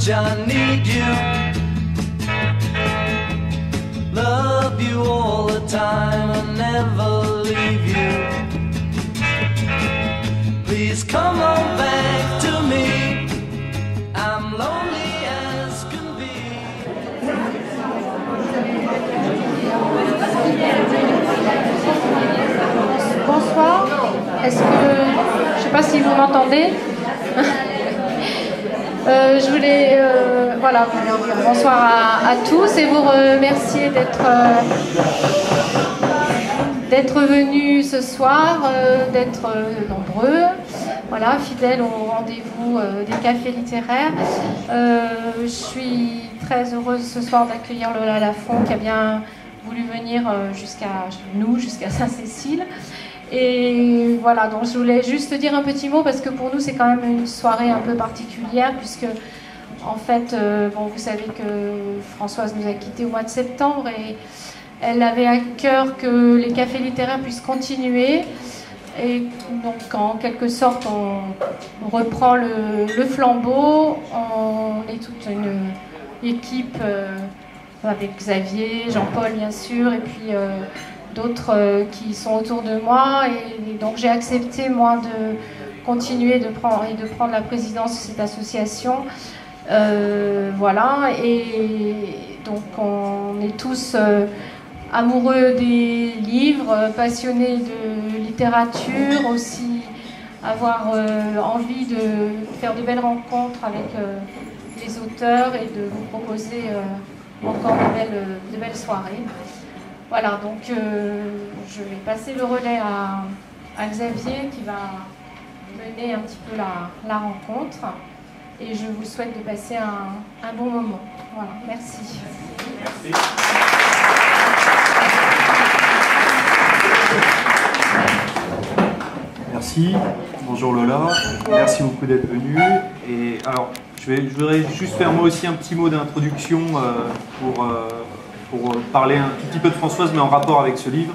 much I need you. Love you all the time and never leave you. Please come on back to me. I'm lonely as can be. Bonsoir. Est-ce que... Je sais pas si vous m'entendez. Je voulais voilà, bonsoir à tous et vous remercier d'être venus ce soir, d'être nombreux, voilà, fidèles au rendez-vous des cafés littéraires. Je suis très heureuse ce soir d'accueillir Lola Lafont qui a bien voulu venir jusqu'à Saint-Cécile. Et voilà, donc je voulais juste dire un petit mot parce que pour nous c'est quand même une soirée un peu particulière puisque en fait, bon, vous savez que Françoise nous a quittés au mois de septembre et elle avait à cœur que les cafés littéraires puissent continuer et donc en quelque sorte on reprend le flambeau, on est toute une équipe avec Xavier, Jean-Paul bien sûr et puis d'autres qui sont autour de moi et donc j'ai accepté moi de continuer de prendre la présidence de cette association. Voilà, et donc on est tous amoureux des livres, passionnés de littérature, aussi avoir envie de faire de belles rencontres avec les auteurs et de vous proposer encore de belles soirées. Voilà, donc je vais passer le relais à Xavier qui va mener un petit peu la rencontre et je vous souhaite de passer un bon moment. Voilà, merci. Merci. Merci. Bonjour Lola. Merci beaucoup d'être venue. Et alors, je voudrais juste faire moi aussi un petit mot d'introduction pour parler un tout petit peu de Françoise, mais en rapport avec ce livre,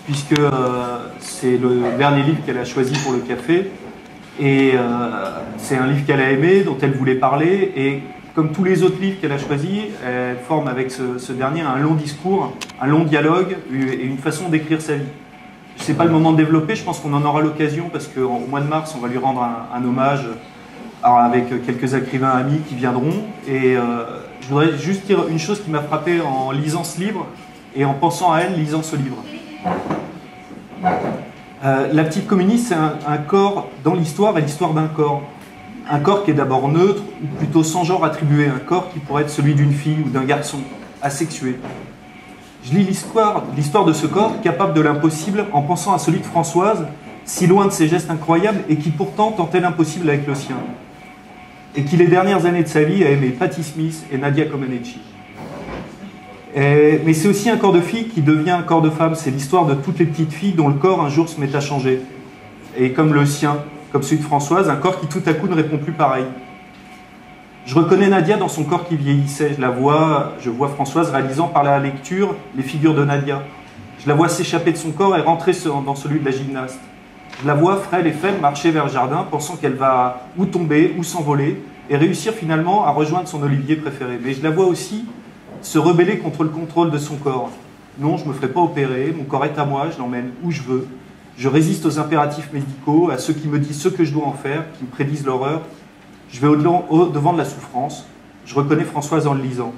puisque c'est le dernier livre qu'elle a choisi pour le café. Et c'est un livre qu'elle a aimé, dont elle voulait parler. Et comme tous les autres livres qu'elle a choisis, elle forme avec ce dernier un long discours, un long dialogue et une façon d'écrire sa vie. Ce n'est pas le moment de développer, je pense qu'on en aura l'occasion parce qu'au mois de mars, on va lui rendre un hommage avec quelques écrivains amis qui viendront. Et je voudrais juste dire une chose qui m'a frappé en lisant ce livre et en pensant à elle lisant ce livre. La petite communiste, c'est un corps dans l'histoire et l'histoire d'un corps. Un corps qui est d'abord neutre, ou plutôt sans genre attribué. Un corps qui pourrait être celui d'une fille ou d'un garçon, asexué. Je lis l'histoire de ce corps, capable de l'impossible, en pensant à celui de Françoise, si loin de ses gestes incroyables, et qui pourtant tentait l'impossible avec le sien. Et qui, les dernières années de sa vie, a aimé Patti Smith et Nadia Comaneci. Mais c'est aussi un corps de fille qui devient un corps de femme. C'est l'histoire de toutes les petites filles dont le corps un jour se met à changer. Et comme le sien, comme celui de Françoise, un corps qui tout à coup ne répond plus pareil. Je reconnais Nadia dans son corps qui vieillissait. Je vois Françoise réalisant par la lecture les figures de Nadia. Je la vois s'échapper de son corps et rentrer dans celui de la gymnaste. Je la vois frêle et faible marcher vers le jardin, pensant qu'elle va ou tomber ou s'envoler et réussir finalement à rejoindre son olivier préféré. Mais je la vois aussi se rebeller contre le contrôle de son corps. Non, je ne me ferai pas opérer, mon corps est à moi, je l'emmène où je veux. Je résiste aux impératifs médicaux, à ceux qui me disent ce que je dois en faire, qui me prédisent l'horreur. Je vais au-devant de la souffrance. Je reconnais Françoise en le lisant.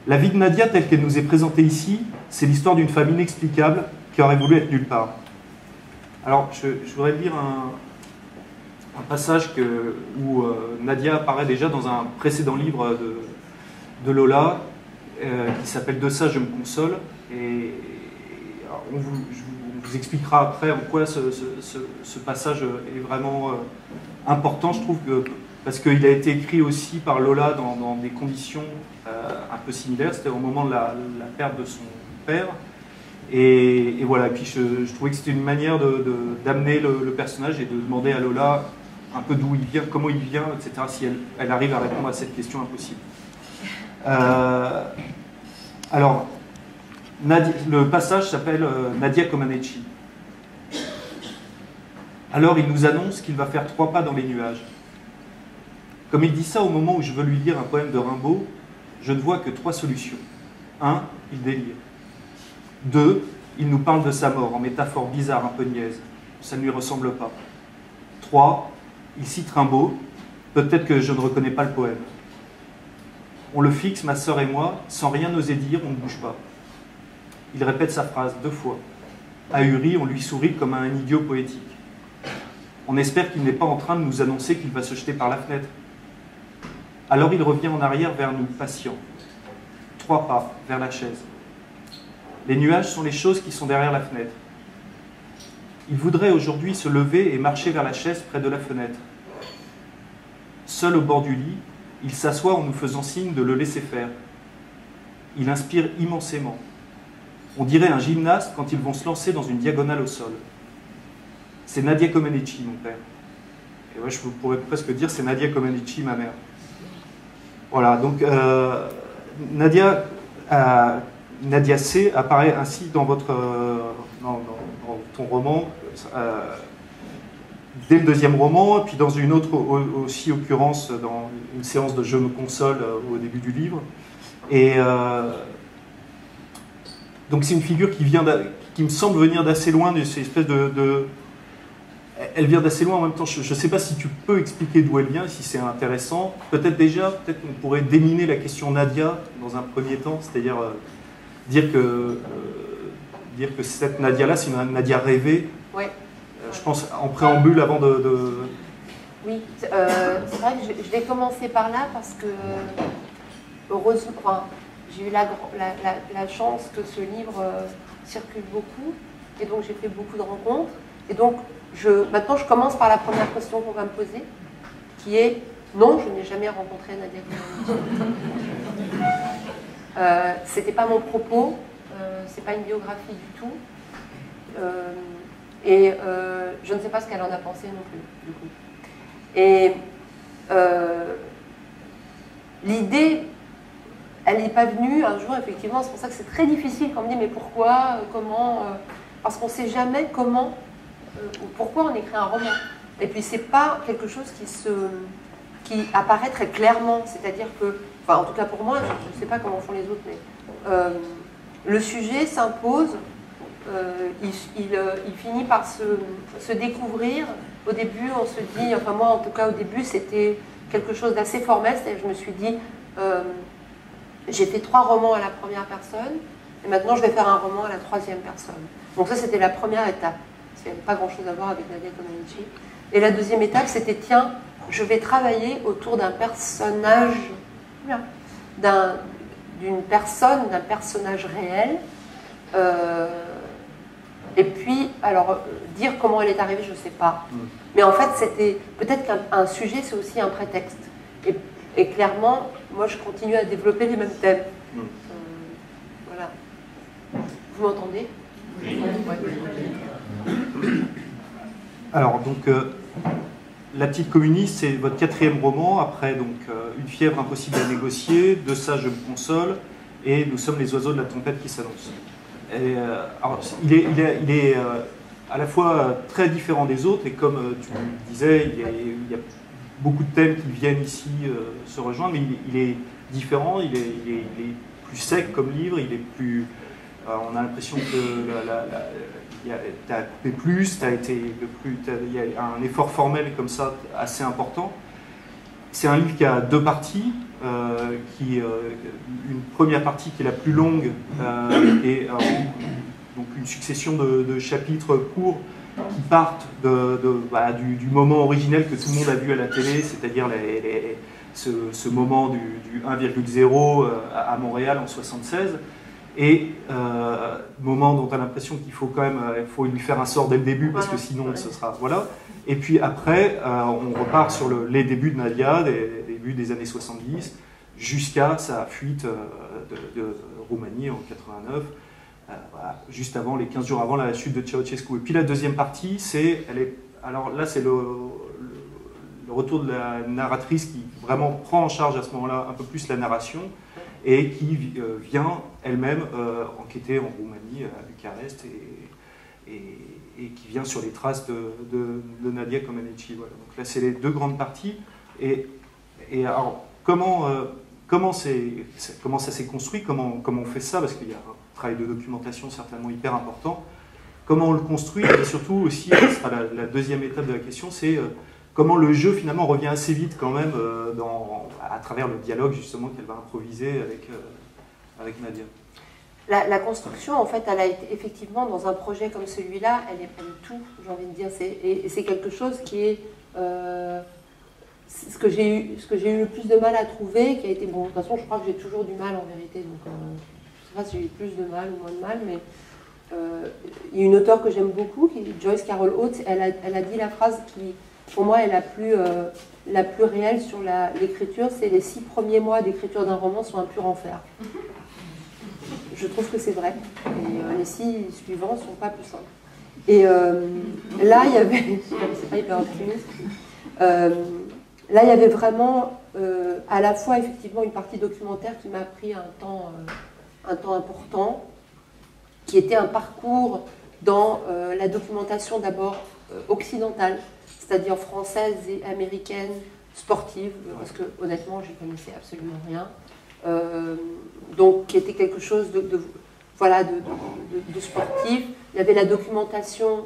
La vie de Nadia, telle qu'elle nous est présentée ici, c'est l'histoire d'une femme inexplicable qui aurait voulu être nulle part. Alors, je voudrais lire un passage où Nadia apparaît déjà dans un précédent livre de Lola, qui s'appelle « De ça, je me console ». Et on vous expliquera après en quoi ce passage est vraiment important, je trouve, parce qu'il a été écrit aussi par Lola dans des conditions un peu similaires. C'était au moment de la perte de son père. Et voilà, et puis je trouvais que c'était une manière d'amener le personnage et de demander à Lola un peu d'où il vient, comment il vient, etc., si elle arrive à répondre à cette question impossible. Alors, le passage s'appelle Nadia Comaneci. Alors il nous annonce qu'il va faire 3 pas dans les nuages. Comme il dit ça au moment où je veux lui lire un poème de Rimbaud, je ne vois que 3 solutions. 1, il délire. 2, il nous parle de sa mort en métaphore bizarre, un peu niaise. Ça ne lui ressemble pas. 3, il cite Rimbaud. Peut-être que je ne reconnais pas le poème. On le fixe, ma sœur et moi, sans rien oser dire, on ne bouge pas. Il répète sa phrase 2 fois. Ahuri, on lui sourit comme à un idiot poétique. On espère qu'il n'est pas en train de nous annoncer qu'il va se jeter par la fenêtre. Alors il revient en arrière vers nous, patient. 3 pas vers la chaise. Les nuages sont les choses qui sont derrière la fenêtre. Il voudrait aujourd'hui se lever et marcher vers la chaise près de la fenêtre. Seul au bord du lit, il s'assoit en nous faisant signe de le laisser faire. Il inspire immensément. On dirait un gymnaste quand ils vont se lancer dans une diagonale au sol. C'est Nadia Comaneci, mon père. Et ouais, je pourrais presque dire c'est Nadia Comaneci, ma mère. Voilà, donc Nadia C apparaît ainsi dans dans ton roman, dès le 2e roman, et puis dans une autre aussi occurrence, dans une séance de Je me console au début du livre. Et donc c'est une figure qui me semble venir d'assez loin, de cette espèce elle vient d'assez loin en même temps. Je ne sais pas si tu peux expliquer d'où elle vient, si c'est intéressant. Peut-être qu'on pourrait déminer la question Nadia dans un premier temps, c'est-à-dire dire que cette Nadia-là, c'est une Nadia rêvée. Ouais. Je pense en préambule avant de... Oui, c'est vrai que je vais commencer par là parce que, heureusement, enfin, j'ai eu la chance que ce livre circule beaucoup et donc j'ai fait beaucoup de rencontres. Et donc, maintenant, je commence par la première question qu'on va me poser, qui est non, je n'ai jamais rencontré Nadia Comaneci. C'était pas mon propos, c'est pas une biographie du tout. Et je ne sais pas ce qu'elle en a pensé non plus, du coup. Et l'idée, elle n'est pas venue un jour, effectivement, c'est pour ça que c'est très difficile quand on me dit mais pourquoi, comment, parce qu'on ne sait jamais comment ou pourquoi on écrit un roman. Et puis c'est pas quelque chose qui apparaît très clairement, c'est-à-dire que, enfin en tout cas pour moi, je ne sais pas comment font les autres, mais le sujet s'impose. Il finit par se découvrir. Au début, on se dit, enfin moi en tout cas au début, c'était quelque chose d'assez formel, c'est-à-dire que je me suis dit, j'ai fait 3 romans à la première personne, et maintenant je vais faire un roman à la 3e personne. Donc ça, c'était la première étape, parce qu'il n'y avait pas grand-chose à voir avec Nadia Comaneci. Et la 2e étape, c'était, tiens, je vais travailler autour d'un personnage, d'un personnage réel, et puis, alors, dire comment elle est arrivée, je ne sais pas. Mais en fait, c'était peut-être qu'un sujet, c'est aussi un prétexte. Et clairement, moi, je continue à développer les mêmes thèmes. Voilà. Vous m'entendez? Oui. Alors, donc, La petite communiste, c'est votre 4e roman, après donc Une fièvre impossible à négocier, De ça je me console, et Nous sommes les oiseaux de la tempête qui s'annonce. Alors, il est à la fois très différent des autres, et comme tu disais, il y a beaucoup de thèmes qui viennent ici se rejoindre, mais il est différent, il est plus sec comme livre, il est plus... on a l'impression que tu as coupé plus, il y a un effort formel comme ça assez important. C'est un livre qui a 2 parties. Une première partie qui est la plus longue et donc une succession de chapitres courts qui partent du moment originel que tout le monde a vu à la télé, c'est-à-dire ce moment du 1,0 à Montréal en 1976, et moment dont on a l'impression qu'il faut quand même faut lui faire un sort dès le début, parce que sinon ce sera... Voilà. Et puis après, on repart sur les débuts de Nadia, des débuts des années 70, jusqu'à sa fuite de Roumanie en 89, juste avant, les 15 jours avant la chute de Ceausescu. Et puis la 2e partie, alors là c'est le retour de la narratrice qui vraiment prend en charge à ce moment-là un peu plus la narration, et qui vient elle-même enquêter en Roumanie, à Bucarest, et qui vient sur les traces de Nadia Comaneci. Voilà. Donc là, c'est les 2 grandes parties, et Et alors, comment ça s'est construit, comment on fait ça, parce qu'il y a un travail de documentation certainement hyper important. Comment on le construit, et surtout aussi, ce sera la deuxième étape de la question, c'est comment le jeu finalement revient assez vite quand même à travers le dialogue justement qu'elle va improviser avec Nadia. La construction, en fait, elle a été effectivement dans un projet comme celui-là, elle est tout, j'ai envie de dire. Et c'est quelque chose qui est ce que j'ai eu le plus de mal à trouver, qui a été bon. De toute façon, je crois que j'ai toujours du mal en vérité, donc je ne sais pas si j'ai eu plus de mal ou moins de mal, mais il y a une auteure que j'aime beaucoup, qui est Joyce Carol Oates. Elle a dit la phrase qui, pour moi, est la plus réelle sur l'écriture, c'est les 6 premiers mois d'écriture d'un roman sont un pur enfer. Je trouve que c'est vrai. Et les 6 suivants ne sont pas plus simples. Et là, il y avait... c'est pas hyper optimiste. Là, il y avait vraiment à la fois, effectivement, une partie documentaire qui m'a pris un temps important, qui était un parcours dans la documentation d'abord occidentale, c'est-à-dire française et américaine, sportive, parce que honnêtement, j'y connaissais absolument rien. Donc, qui était quelque chose de sportif. Il y avait la documentation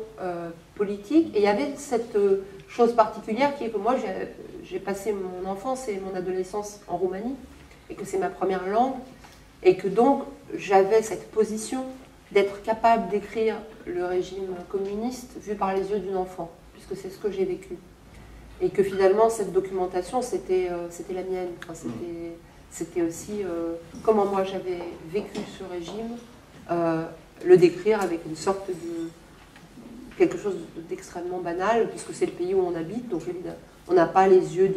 politique, et il y avait cette chose particulière qui est que moi, j'ai passé mon enfance et mon adolescence en Roumanie, et que c'est ma première langue, et que donc, j'avais cette position d'être capable d'écrire le régime communiste vu par les yeux d'une enfant, puisque c'est ce que j'ai vécu. Et que finalement, cette documentation, c'était la mienne. Enfin, c'était aussi comment moi j'avais vécu ce régime, le décrire avec une sorte de quelque chose d'extrêmement banal, puisque c'est le pays où on habite, donc évidemment, on n'a pas les yeux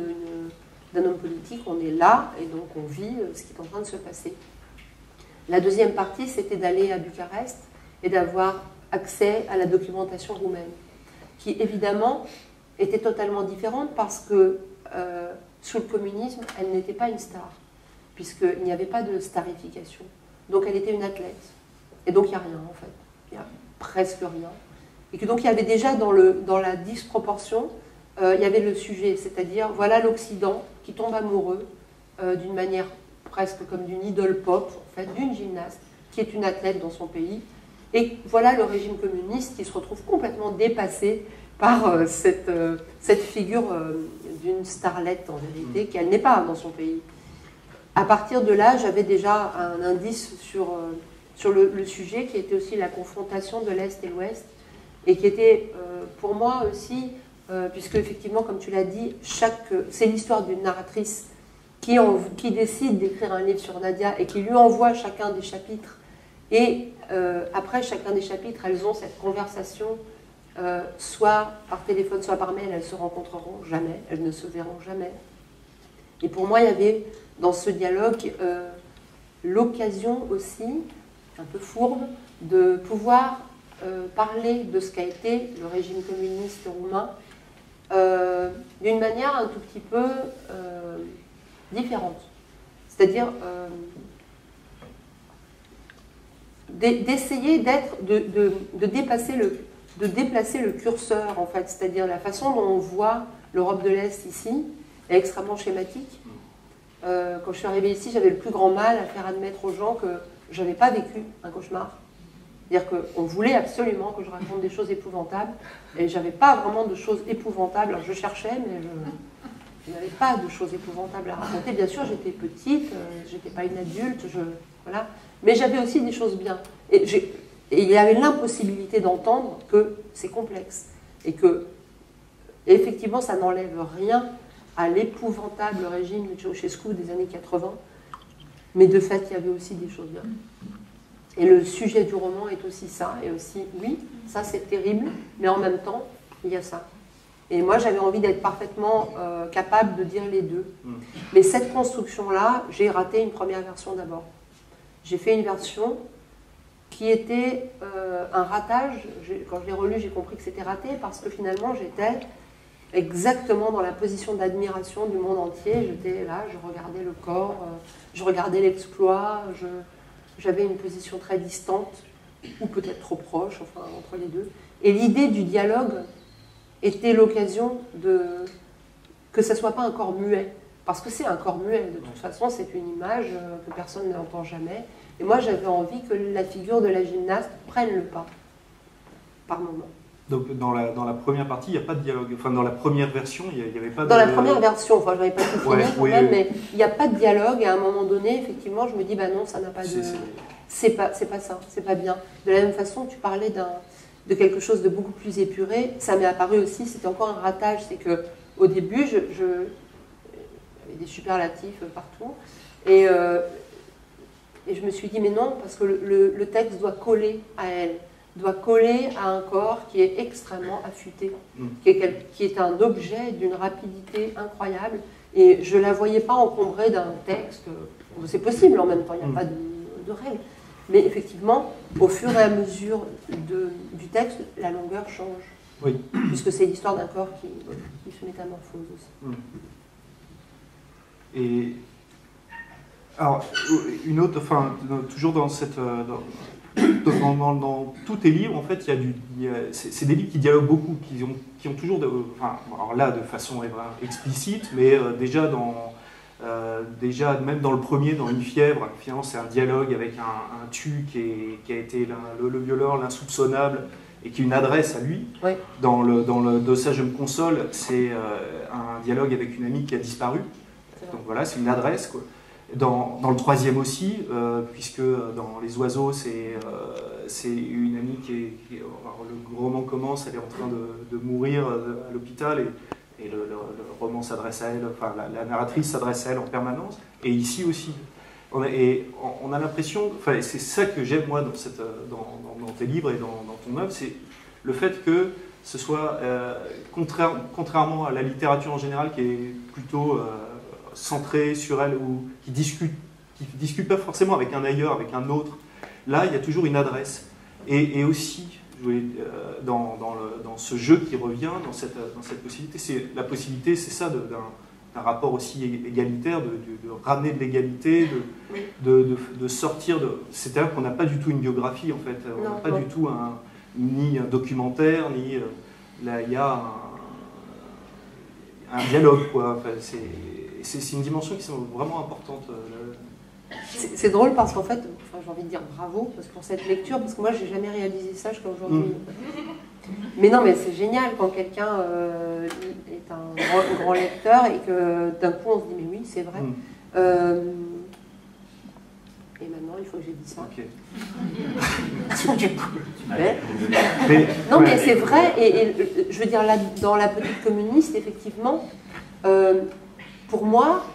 d'un homme politique, on est là, et donc on vit ce qui est en train de se passer. La deuxième partie, c'était d'aller à Bucarest et d'avoir accès à la documentation roumaine, qui évidemment était totalement différente parce que sous le communisme, elle n'était pas une star, puisqu'il n'y avait pas de starification. Donc elle était une athlète. Et donc il n'y a rien en fait. Il n'y a presque rien. Et que donc il y avait déjà dans la disproportion, il y avait le sujet, c'est-à-dire voilà l'Occident qui tombe amoureux d'une manière presque comme d'une idole pop, en fait, d'une gymnaste qui est une athlète dans son pays. Et voilà le régime communiste qui se retrouve complètement dépassé par cette figure d'une starlette en vérité, qu'elle n'est pas dans son pays. À partir de là, j'avais déjà un indice sur le sujet qui était aussi la confrontation de l'Est et l'Ouest, et qui était pour moi aussi, puisque effectivement, comme tu l'as dit, c'est l'histoire d'une narratrice qui décide d'écrire un livre sur Nadia et qui lui envoie chacun des chapitres. Et après chacun des chapitres, elles ont cette conversation, soit par téléphone, soit par mail. Elles se rencontreront jamais, elles ne se verront jamais. Et pour moi, il y avait dans ce dialogue l'occasion aussi, un peu fourbe, de pouvoir parler de ce qu'a été le régime communiste roumain d'une manière un tout petit peu différente. C'est-à-dire d'essayer de déplacer le curseur, en fait. C'est-à-dire la façon dont on voit l'Europe de l'Est ici est extrêmement schématique. Quand je suis arrivée ici, j'avais le plus grand mal à faire admettre aux gens que je n'avais pas vécu un cauchemar. C'est-à-dire qu'on voulait absolument que je raconte des choses épouvantables, et je n'avais pas vraiment de choses épouvantables. Alors je cherchais, mais je n'avais pas de choses épouvantables à raconter. Bien sûr, j'étais petite, je n'étais pas une adulte, voilà. Mais j'avais aussi des choses bien. Et il y avait l'impossibilité d'entendre que c'est complexe. Et que, effectivement, ça n'enlève rien à l'épouvantable régime de Ceausescu des années 80. Mais de fait, il y avait aussi des choses bien. Et le sujet du roman est aussi ça. Et aussi, oui, ça c'est terrible, mais en même temps, il y a ça. Et moi, j'avais envie d'être parfaitement capable de dire les deux. Mais cette construction-là, j'ai raté une première version d'abord. J'ai fait une version qui était un ratage. Quand je l'ai relu, j'ai compris que c'était raté parce que finalement, j'étais exactement dans la position d'admiration du monde entier. J'étais là, je regardais le corps, je regardais l'exploit, j'avais une position très distante, ou peut-être trop proche, enfin entre les deux. Et l'idée du dialogue était l'occasion que ça ne soit pas un corps muet, parce que c'est un corps muet, de toute façon, c'est une image que personne n'entend jamais. Et moi, j'avais envie que la figure de la gymnaste prenne le pas, par moment. Donc dans la première partie, il n'y a pas de dialogue. Enfin, dans la première version, il n'y avait pas de... Dans la première version, enfin, je n'avais pas tout fini Ouais, quand oui, même, oui. mais il n'y a pas de dialogue. Et à un moment donné, effectivement, je me dis, bah non, ça n'a pas de... C'est pas ça, c'est pas bien. De la même façon, tu parlais de quelque chose de beaucoup plus épuré. Ça m'est apparu aussi, c'était encore un ratage. C'est qu'au début, il y avait des superlatifs partout. Et je me suis dit, mais non, parce que le texte doit coller à elle, doit coller à un corps qui est extrêmement affûté, qui est un objet d'une rapidité incroyable. Et je ne la voyais pas encombrée d'un texte. C'est possible en même temps, il n'y a pas de règle. Mais effectivement, au fur et à mesure du texte, la longueur change. Oui. Puisque c'est l'histoire d'un corps qui se métamorphose aussi. Et alors, une autre, enfin, toujours dans cette, dans tous tes livres, en fait, c'est des livres qui dialoguent beaucoup, qui ont toujours, enfin, alors là, de façon explicite, mais déjà, même dans le premier, dans Une fièvre, finalement, c'est un dialogue avec un tu qui a été le violeur, l'insoupçonnable, et qui est une adresse à lui. Oui. Dans le De ça, je me console, c'est un dialogue avec une amie qui a disparu. Donc voilà, c'est une adresse, quoi. Dans le troisième aussi, puisque dans Les oiseaux, c'est une amie alors, le roman commence, elle est en train de mourir à l'hôpital, et le roman s'adresse à elle, enfin la narratrice s'adresse à elle en permanence, et ici aussi. On a l'impression, enfin c'est ça que j'aime moi dans tes livres et dans ton œuvre, c'est le fait que ce soit, contrairement à la littérature en général qui est plutôt centrée sur elle, ou qui discute pas forcément avec un ailleurs, avec un autre, là il y a toujours une adresse. Et aussi, dans ce jeu qui revient, dans cette possibilité, la possibilité, c'est ça, d'un rapport aussi égalitaire, de ramener de l'égalité, de sortir de... C'est-à-dire qu'on n'a pas du tout une biographie, en fait. On n'a pas du tout ni un documentaire, ni... Là, il y a un dialogue, quoi. Enfin, c'est une dimension qui semble vraiment importante. C'est drôle parce qu'en fait, j'ai envie de dire bravo pour cette lecture, parce que moi, j'ai jamais réalisé ça jusqu'à aujourd'hui. Mais non, mais c'est génial quand quelqu'un est un grand lecteur et que d'un coup on se dit mais oui, c'est vrai. Et maintenant, il faut que j'ai dit ça. Ok. Non, mais c'est vrai. Et je veux dire, là, dans La Petite Communiste, effectivement, pour moi,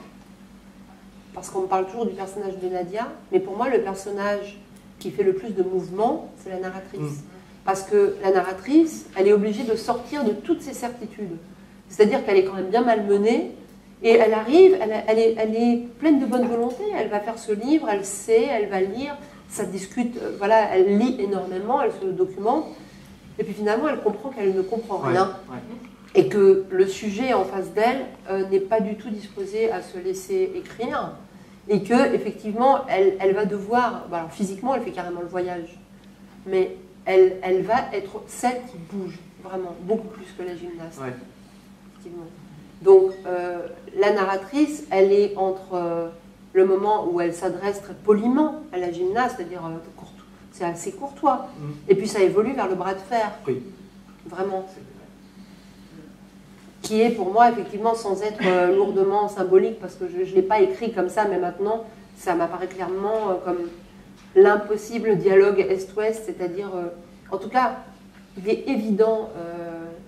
parce qu'on me parle toujours du personnage de Nadia, mais pour moi, le personnage qui fait le plus de mouvement, c'est la narratrice. Parce que la narratrice, elle est obligée de sortir de toutes ses certitudes. C'est-à-dire qu'elle est quand même bien malmenée, et elle arrive, elle est pleine de bonne volonté, elle va faire ce livre, elle sait, elle va lire, ça discute, voilà, elle lit énormément, elle se documente, et puis finalement, elle comprend qu'elle ne comprend rien. Et que le sujet en face d'elle n'est pas du tout disposé à se laisser écrire, et que effectivement, elle va devoir, alors physiquement, elle fait carrément le voyage, mais elle va être celle qui bouge, vraiment, beaucoup plus que la gymnaste. Ouais. Effectivement. Donc, la narratrice, elle est entre le moment où elle s'adresse très poliment à la gymnaste, c'est-à-dire c'est assez courtois, et puis ça évolue vers le bras de fer. Oui. Vraiment. Qui est pour moi, effectivement, sans être lourdement symbolique, parce que je ne l'ai pas écrit comme ça, mais maintenant, ça m'apparaît clairement comme l'impossible dialogue Est-Ouest, c'est-à-dire, en tout cas, il est évident,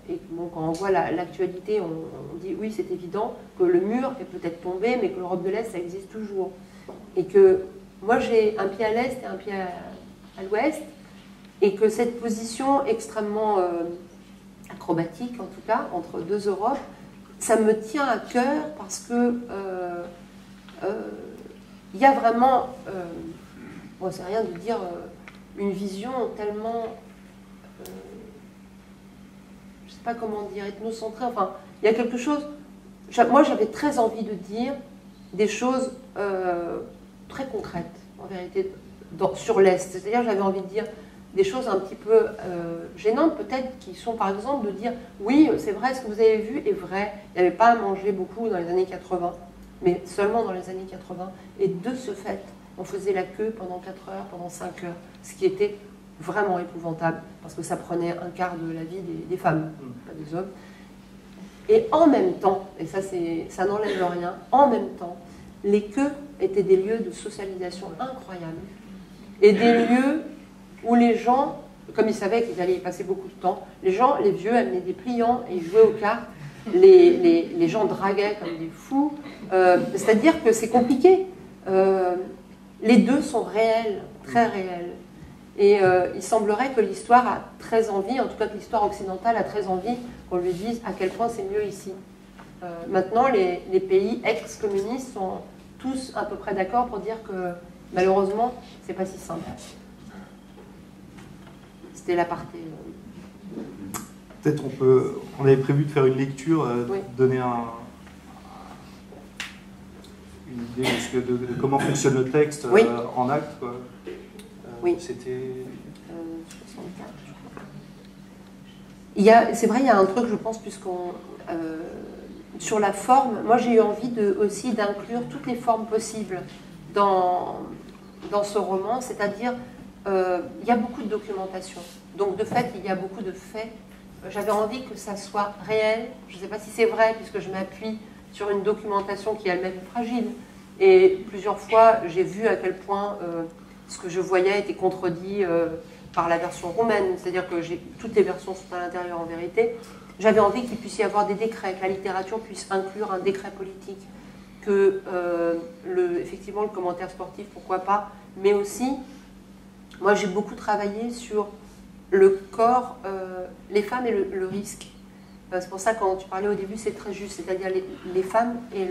et bon, quand on voit l'actualité, on dit oui, c'est évident que le mur est peut-être tombé, mais que l'Europe de l'Est, ça existe toujours. Et que moi, j'ai un pied à l'Est et un pied à l'Ouest, et que cette position extrêmement acrobatique, en tout cas, entre deux Europes, ça me tient à cœur parce que il y a vraiment, bon, c'est rien de dire, une vision tellement, je ne sais pas comment dire, ethnocentrée, enfin, il y a quelque chose, moi j'avais très envie de dire des choses très concrètes, en vérité, sur l'Est, c'est-à-dire j'avais envie de dire des choses un petit peu gênantes peut-être, qui sont par exemple de dire oui, c'est vrai, ce que vous avez vu est vrai, il n'y avait pas à manger beaucoup dans les années 80, mais seulement dans les années 80. Et de ce fait, on faisait la queue pendant 4 heures, pendant 5 heures, ce qui était vraiment épouvantable, parce que ça prenait un quart de la vie des femmes, pas des hommes. Et en même temps, et ça n'enlève rien, en même temps, les queues étaient des lieux de socialisation incroyables, et des lieux où les gens, comme ils savaient qu'ils allaient y passer beaucoup de temps, les vieux amenaient des pliants et ils jouaient aux cartes, les gens draguaient comme des fous, c'est-à-dire que c'est compliqué. Les deux sont réels, très réels. Et il semblerait que l'histoire a très envie, en tout cas que l'histoire occidentale a très envie qu'on lui dise à quel point c'est mieux ici. Maintenant, les pays ex-communistes sont tous à peu près d'accord pour dire que malheureusement, c'est pas si simple. C'était l'aparté. Peut-être on avait prévu de faire une lecture, Oui. donner une idée de comment fonctionne le texte Oui. en acte, quoi. Oui. C'était... 64, je crois. C'est vrai, il y a un truc, je pense, puisqu'on... sur la forme, moi j'ai eu envie aussi d'inclure toutes les formes possibles dans ce roman, c'est-à-dire il y a beaucoup de documentation. Donc de fait, il y a beaucoup de faits. J'avais envie que ça soit réel. Je ne sais pas si c'est vrai, puisque je m'appuie sur une documentation qui elle-même est fragile. Et plusieurs fois, j'ai vu à quel point ce que je voyais était contredit par la version roumaine. C'est-à-dire que toutes les versions sont à l'intérieur en vérité. J'avais envie qu'il puisse y avoir des décrets, que la littérature puisse inclure un décret politique, que effectivement le commentaire sportif, pourquoi pas, mais aussi, moi j'ai beaucoup travaillé sur le corps, les femmes et le risque. C'est pour ça que quand tu parlais au début, c'est très juste, c'est-à-dire les femmes et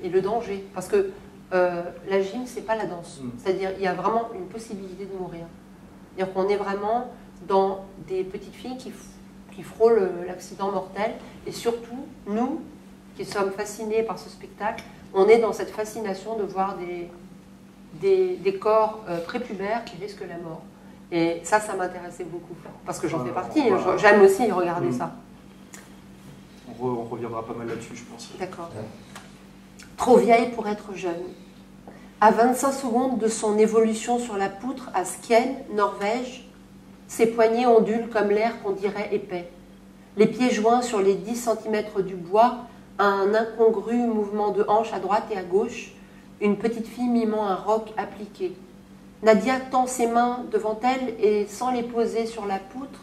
le danger. Parce que la gym, c'est pas la danse. C'est-à-dire il y a vraiment une possibilité de mourir. C'est-à-dire qu'on est vraiment dans des petites filles qui frôlent l'accident mortel. Et surtout, nous, qui sommes fascinés par ce spectacle, on est dans cette fascination de voir des corps prépubères qui risquent la mort. Et ça m'intéressait beaucoup, parce que j'en fais partie. J'aime aussi regarder ça. On reviendra pas mal là-dessus, je pense. D'accord. Trop vieille pour être jeune. À 25 secondes de son évolution sur la poutre à Skien, Norvège, ses poignets ondulent comme l'air qu'on dirait épais. Les pieds joints sur les 10 cm du bois, un incongru mouvement de hanche à droite et à gauche, une petite fille mimant un roc appliqué. Nadia tend ses mains devant elle et, sans les poser sur la poutre,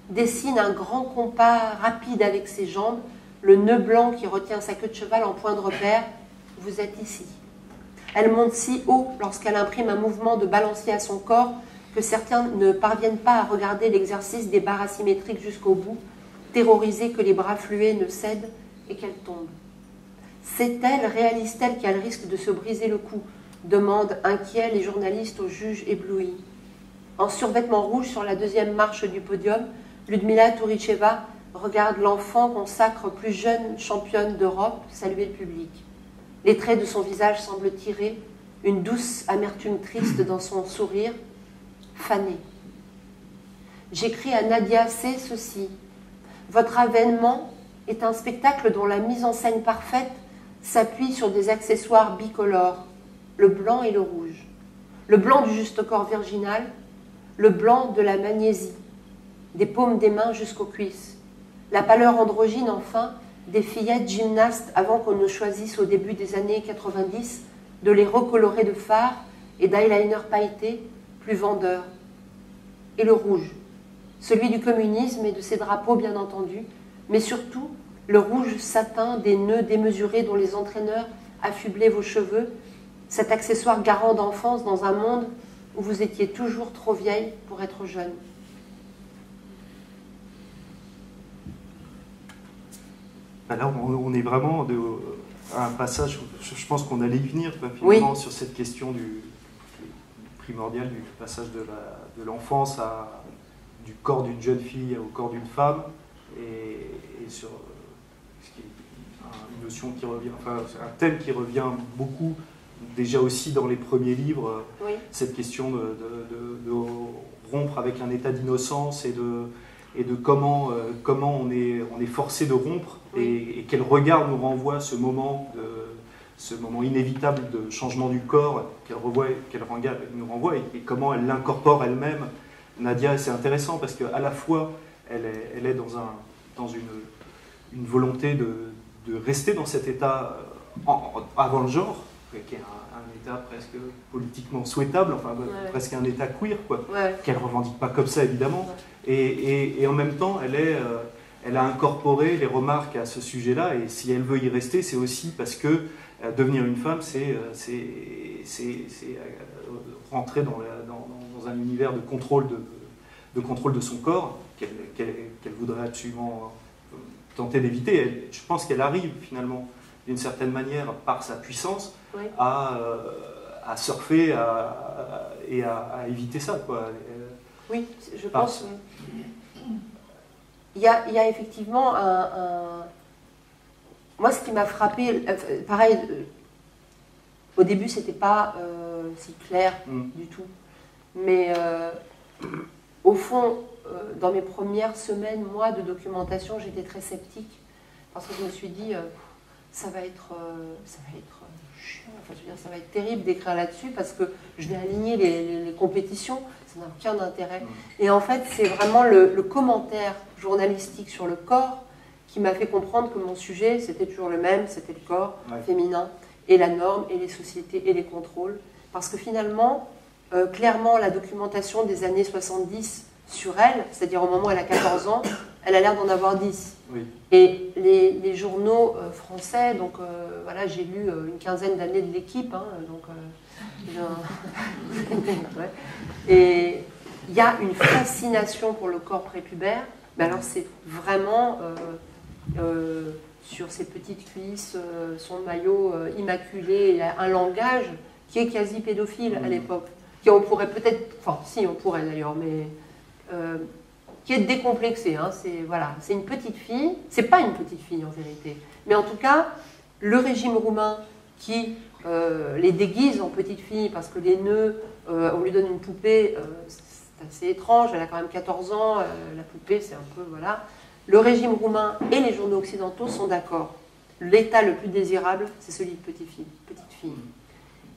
dessine un grand compas rapide avec ses jambes, le nœud blanc qui retient sa queue de cheval en point de repère. Vous êtes ici. Elle monte si haut lorsqu'elle imprime un mouvement de balancier à son corps que certains ne parviennent pas à regarder l'exercice des barres asymétriques jusqu'au bout, terrorisés que les bras fluets ne cèdent et qu'elle tombe. Sait-elle, réalise-t-elle qu'elle risque de se briser le cou? Demandent inquiets les journalistes au juge ébloui. En survêtement rouge sur la deuxième marche du podium, Ludmila Touricheva regarde l'enfant consacre plus jeune championne d'Europe saluer le public. Les traits de son visage semblent tirés, une douce amertume triste dans son sourire, fanée. J'écris à Nadia C. ceci. Votre avènement est un spectacle dont la mise en scène parfaite s'appuie sur des accessoires bicolores, le blanc et le rouge. Le blanc du juste corps virginal, le blanc de la magnésie, des paumes des mains jusqu'aux cuisses. La pâleur androgyne, enfin, des fillettes gymnastes avant qu'on ne choisisse au début des années 90 de les recolorer de fard et d'eyeliner pailleté, plus vendeurs. Et le rouge, celui du communisme et de ses drapeaux bien entendu, mais surtout le rouge satin des nœuds démesurés dont les entraîneurs affublaient vos cheveux, cet accessoire garant d'enfance dans un monde où vous étiez toujours trop vieille pour être jeune. Là, on est vraiment à un passage, je pense qu'on allait y venir, finalement, oui, sur cette question primordiale du passage de l'enfance du corps d'une jeune fille au corps d'une femme, et sur ce qui est une notion qui revient, enfin, un thème qui revient beaucoup, déjà aussi dans les premiers livres, oui, cette question de rompre avec un état d'innocence et et de comment on est forcé de rompre, et quel regard nous renvoie ce moment inévitable de changement du corps qu'elle nous renvoie, et comment elle l'incorpore elle-même. Nadia, c'est intéressant parce qu'à la fois elle est dans une volonté de rester dans cet état avant le genre, qui est un état presque politiquement souhaitable, enfin presque un état queer, quoi, qu'elle ne revendique pas comme ça évidemment, et en même temps elle a incorporé les remarques à ce sujet-là, et si elle veut y rester, c'est aussi parce que devenir une femme, c'est rentrer dans un univers de contrôle de son corps qu'elle voudrait absolument tenter d'éviter. Je pense qu'elle arrive finalement, d'une certaine manière, par sa puissance, à surfer et à éviter ça, quoi. Oui, je pense. Il y a effectivement Moi, ce qui m'a frappé, pareil, au début, c'était pas si clair du tout. Mais au fond, dans mes premières semaines, mois de documentation, j'étais très sceptique. Parce que je me suis dit, ça va être chiant, enfin, je veux dire, ça va être terrible d'écrire là-dessus parce que je vais aligner les compétitions, ça n'a aucun intérêt. Et en fait, c'est vraiment le commentaire journalistique sur le corps qui m'a fait comprendre que mon sujet, c'était toujours le même, c'était le corps féminin, et la norme, et les sociétés, et les contrôles. Parce que finalement, clairement, la documentation des années 70 sur elle, c'est-à-dire au moment où elle a 14 ans, elle a l'air d'en avoir 10. Oui. Et les journaux français, donc voilà, j'ai lu une quinzaine d'années de l'Équipe, hein, donc et il y a une fascination pour le corps prépubère, mais alors c'est vraiment sur ses petites cuisses, son maillot immaculé, il a un langage qui est quasi pédophile à l'époque, on pourrait peut-être, enfin si on pourrait d'ailleurs, mais qui est décomplexé, hein, c'est une petite fille, c'est pas une petite fille en vérité, mais en tout cas, le régime roumain qui les déguise en petite fille parce que les nœuds, on lui donne une poupée, c'est assez étrange, elle a quand même 14 ans, la poupée c'est un peu, voilà. Le régime roumain et les journaux occidentaux sont d'accord. L'état le plus désirable, c'est celui de petite fille.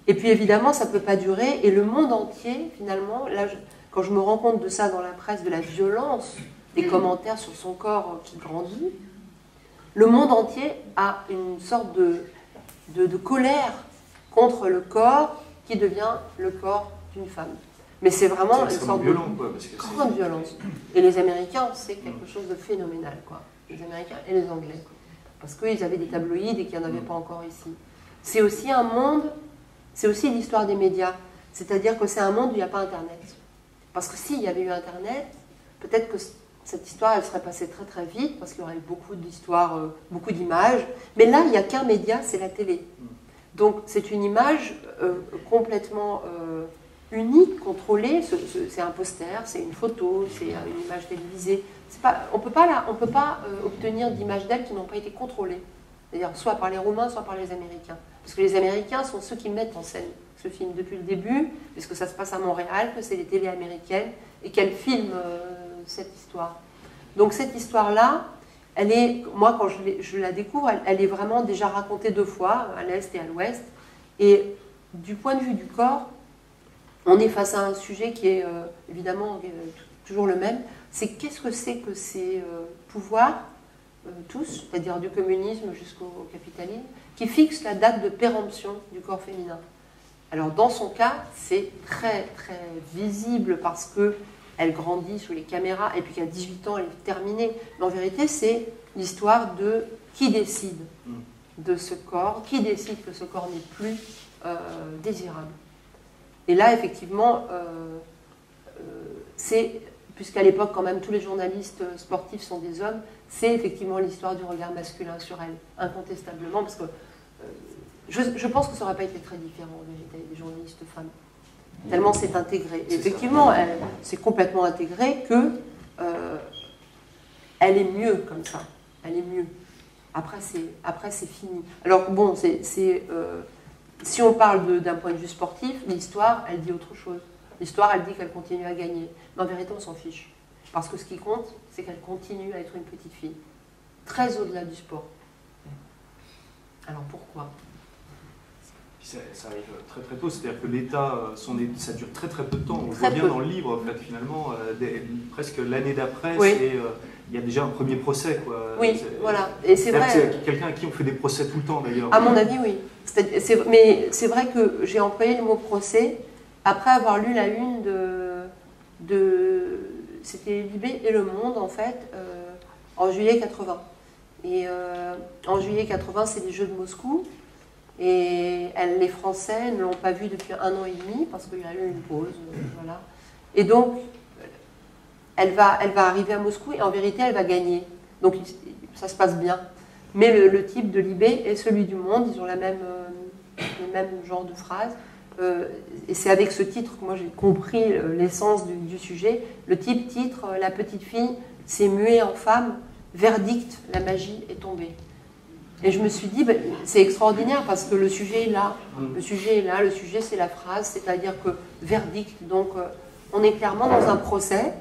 Et puis évidemment, ça ne peut pas durer, et le monde entier, finalement, là, quand je me rends compte de ça dans la presse, de la violence des commentaires sur son corps qui grandit, le monde entier a une sorte de colère contre le corps qui devient le corps d'une femme. Mais c'est vraiment une sorte de grande violence. Et les Américains, c'est quelque chose de phénoménal, quoi. Les Américains et les Anglais. Parce qu'ils avaient des tabloïds et qu'il n'y en avait pas encore ici. C'est aussi un monde, c'est aussi l'histoire des médias. C'est-à-dire que c'est un monde où il n'y a pas Internet. Parce que s'il y avait eu Internet, peut-être que cette histoire, elle serait passée très très vite, parce qu'il y aurait eu beaucoup d'histoires, beaucoup d'images. Mais là, il n'y a qu'un média, c'est la télé. Donc c'est une image complètement unique, contrôlée. C'est un poster, c'est une photo, c'est une image télévisée. On ne peut pas obtenir d'images d'elle qui n'ont pas été contrôlées. C'est-à-dire soit par les Roumains, soit par les Américains. Parce que les Américains sont ceux qui mettent en scène ce film depuis le début, puisque ça se passe à Montréal, que c'est les télés américaines, et qu'elles filment cette histoire. Donc cette histoire-là, elle est, moi quand je la découvre, elle est vraiment déjà racontée 2 fois, à l'Est et à l'Ouest. Et du point de vue du corps, on est face à un sujet qui est évidemment toujours le même. C'est qu'est-ce que ces pouvoirs, tous, c'est-à-dire du communisme jusqu'au capitalisme, qui fixent la date de péremption du corps féminin. Alors dans son cas, c'est très très visible parce qu'elle grandit sous les caméras et puis qu'à 18 ans, elle est terminée. Mais en vérité, c'est l'histoire de qui décide de ce corps, qui décide que ce corps n'est plus désirable. Et là, effectivement, puisqu'à l'époque, quand même, tous les journalistes sportifs sont des hommes, c'est effectivement l'histoire du regard masculin sur elle, incontestablement, parce que je pense que ça n'aurait pas été très différent, en vérité, des journalistes femmes. Tellement c'est intégré. Et effectivement, c'est complètement intégré que elle est mieux comme ça. Elle est mieux. Après, c'est fini. Alors, bon, si on parle d'un point de vue sportif, l'histoire, elle dit autre chose. L'histoire, elle dit qu'elle continue à gagner. Mais en vérité, on s'en fiche. Parce que ce qui compte, c'est qu'elle continue à être une petite fille, très au-delà du sport. Alors pourquoi? Ça arrive très très tôt, c'est-à-dire que l'État, ça dure très très peu de temps. On Très voit bien peu. dans le livre, en fait, finalement, presque l'année d'après, Oui. il y a déjà un premier procès. Quoi. Oui, voilà. Et c'est vrai. C'est quelqu'un à qui on fait des procès tout le temps, d'ailleurs. À mon avis, oui. Mais c'est vrai que j'ai employé le mot procès après avoir lu la une c'était Libé et Le Monde, en fait, en juillet 80. Et en juillet 80, c'est les Jeux de Moscou. Et les Français ne l'ont pas vu depuis 1 an et demi parce qu'il y a eu une pause. Voilà. Et donc, elle va arriver à Moscou et en vérité, elle va gagner. Donc, ça se passe bien. Mais le type de Libé est celui du Monde. Ils ont le même genre de phrase. Et c'est avec ce titre que moi j'ai compris l'essence du sujet. Le titre, la petite fille s'est muée en femme. Verdict, la magie est tombée. Et je me suis dit, c'est extraordinaire parce que le sujet est là. Le sujet est là, le sujet c'est la phrase, c'est-à-dire que verdict, donc on est clairement dans un procès.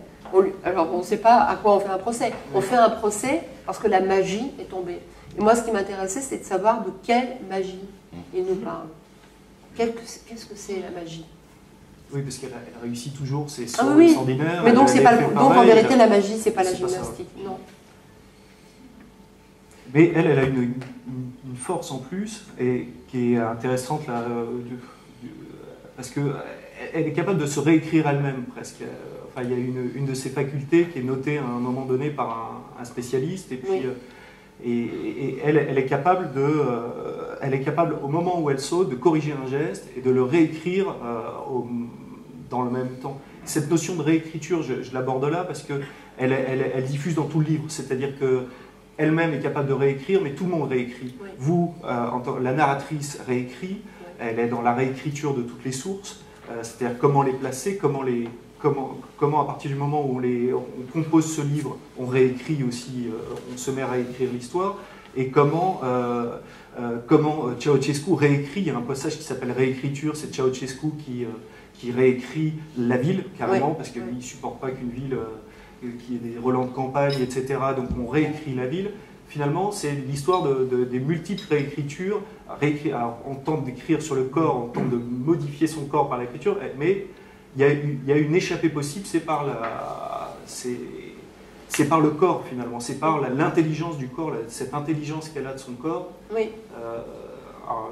Alors on ne sait pas à quoi on fait un procès. On fait un procès parce que la magie est tombée. Et moi ce qui m'intéressait c'est de savoir de quelle magie il nous parle. Qu'est-ce que c'est la magie? Oui, parce qu'elle réussit toujours, c'est oui. extraordinaire. Mais donc, donc en vérité la magie c'est pas la C'est pas ça. gymnastique, non. Mais elle a une force en plus, et qui est intéressante, là, parce qu'elle est capable de se réécrire elle-même, presque. Enfin, il y a une de ses facultés qui est notée à un moment donné par un spécialiste, et puis Oui. et elle est capable au moment où elle saute, de corriger un geste et de le réécrire dans le même temps. Cette notion de réécriture, je l'aborde là parce qu'elle diffuse dans tout le livre, c'est-à-dire que elle-même est capable de réécrire, mais tout le monde réécrit. Oui. Vous, la narratrice réécrit, Oui. elle est dans la réécriture de toutes les sources, c'est-à-dire comment les placer, comment à partir du moment où on compose ce livre, on réécrit aussi, on se met à réécrire l'histoire, et comment Ceausescu réécrit. Il y a un passage qui s'appelle réécriture, c'est Ceausescu qui réécrit la ville, carrément, Oui. parce qu'il ne supporte pas qu'une ville... qui est des relents de campagne, etc. Donc on réécrit la ville. Finalement, c'est l'histoire des multiples réécritures. Alors, on tente d'écrire sur le corps, on tente de modifier son corps par l'écriture, mais il y a une échappée possible, c'est par le corps, finalement. C'est par l'intelligence du corps, cette intelligence qu'elle a de son corps. Oui. Alors,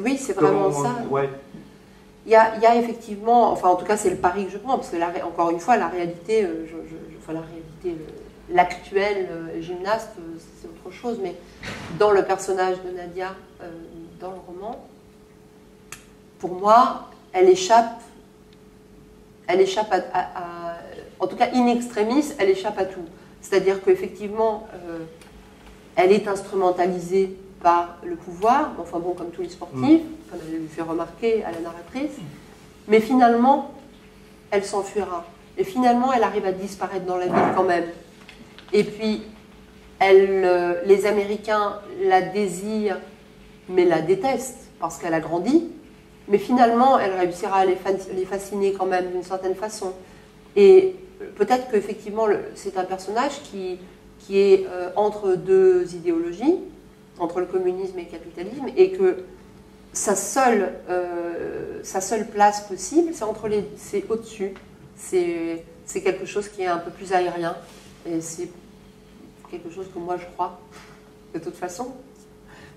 Oui, c'est vraiment ça. Ouais. Il y a effectivement, enfin en tout cas c'est le pari que je prends, parce que encore une fois la réalité, l'actuel gymnaste c'est autre chose, mais dans le personnage de Nadia, dans le roman, pour moi elle échappe en tout cas in extremis, elle échappe à tout. C'est-à-dire qu'effectivement elle est instrumentalisée par le pouvoir, enfin bon, comme tous les sportifs, comme elle le fait remarquer à la narratrice, mais finalement, elle s'enfuira. Et finalement, elle arrive à disparaître dans la ville quand même. Et puis, les Américains la désirent, mais la détestent, parce qu'elle a grandi. Mais finalement, elle réussira à les fasciner quand même d'une certaine façon. Et peut-être qu'effectivement, c'est un personnage qui est entre deux idéologies, entre le communisme et le capitalisme, et que sa seule place possible, c'est au-dessus. C'est quelque chose qui est un peu plus aérien. Et c'est quelque chose que moi je crois, de toute façon.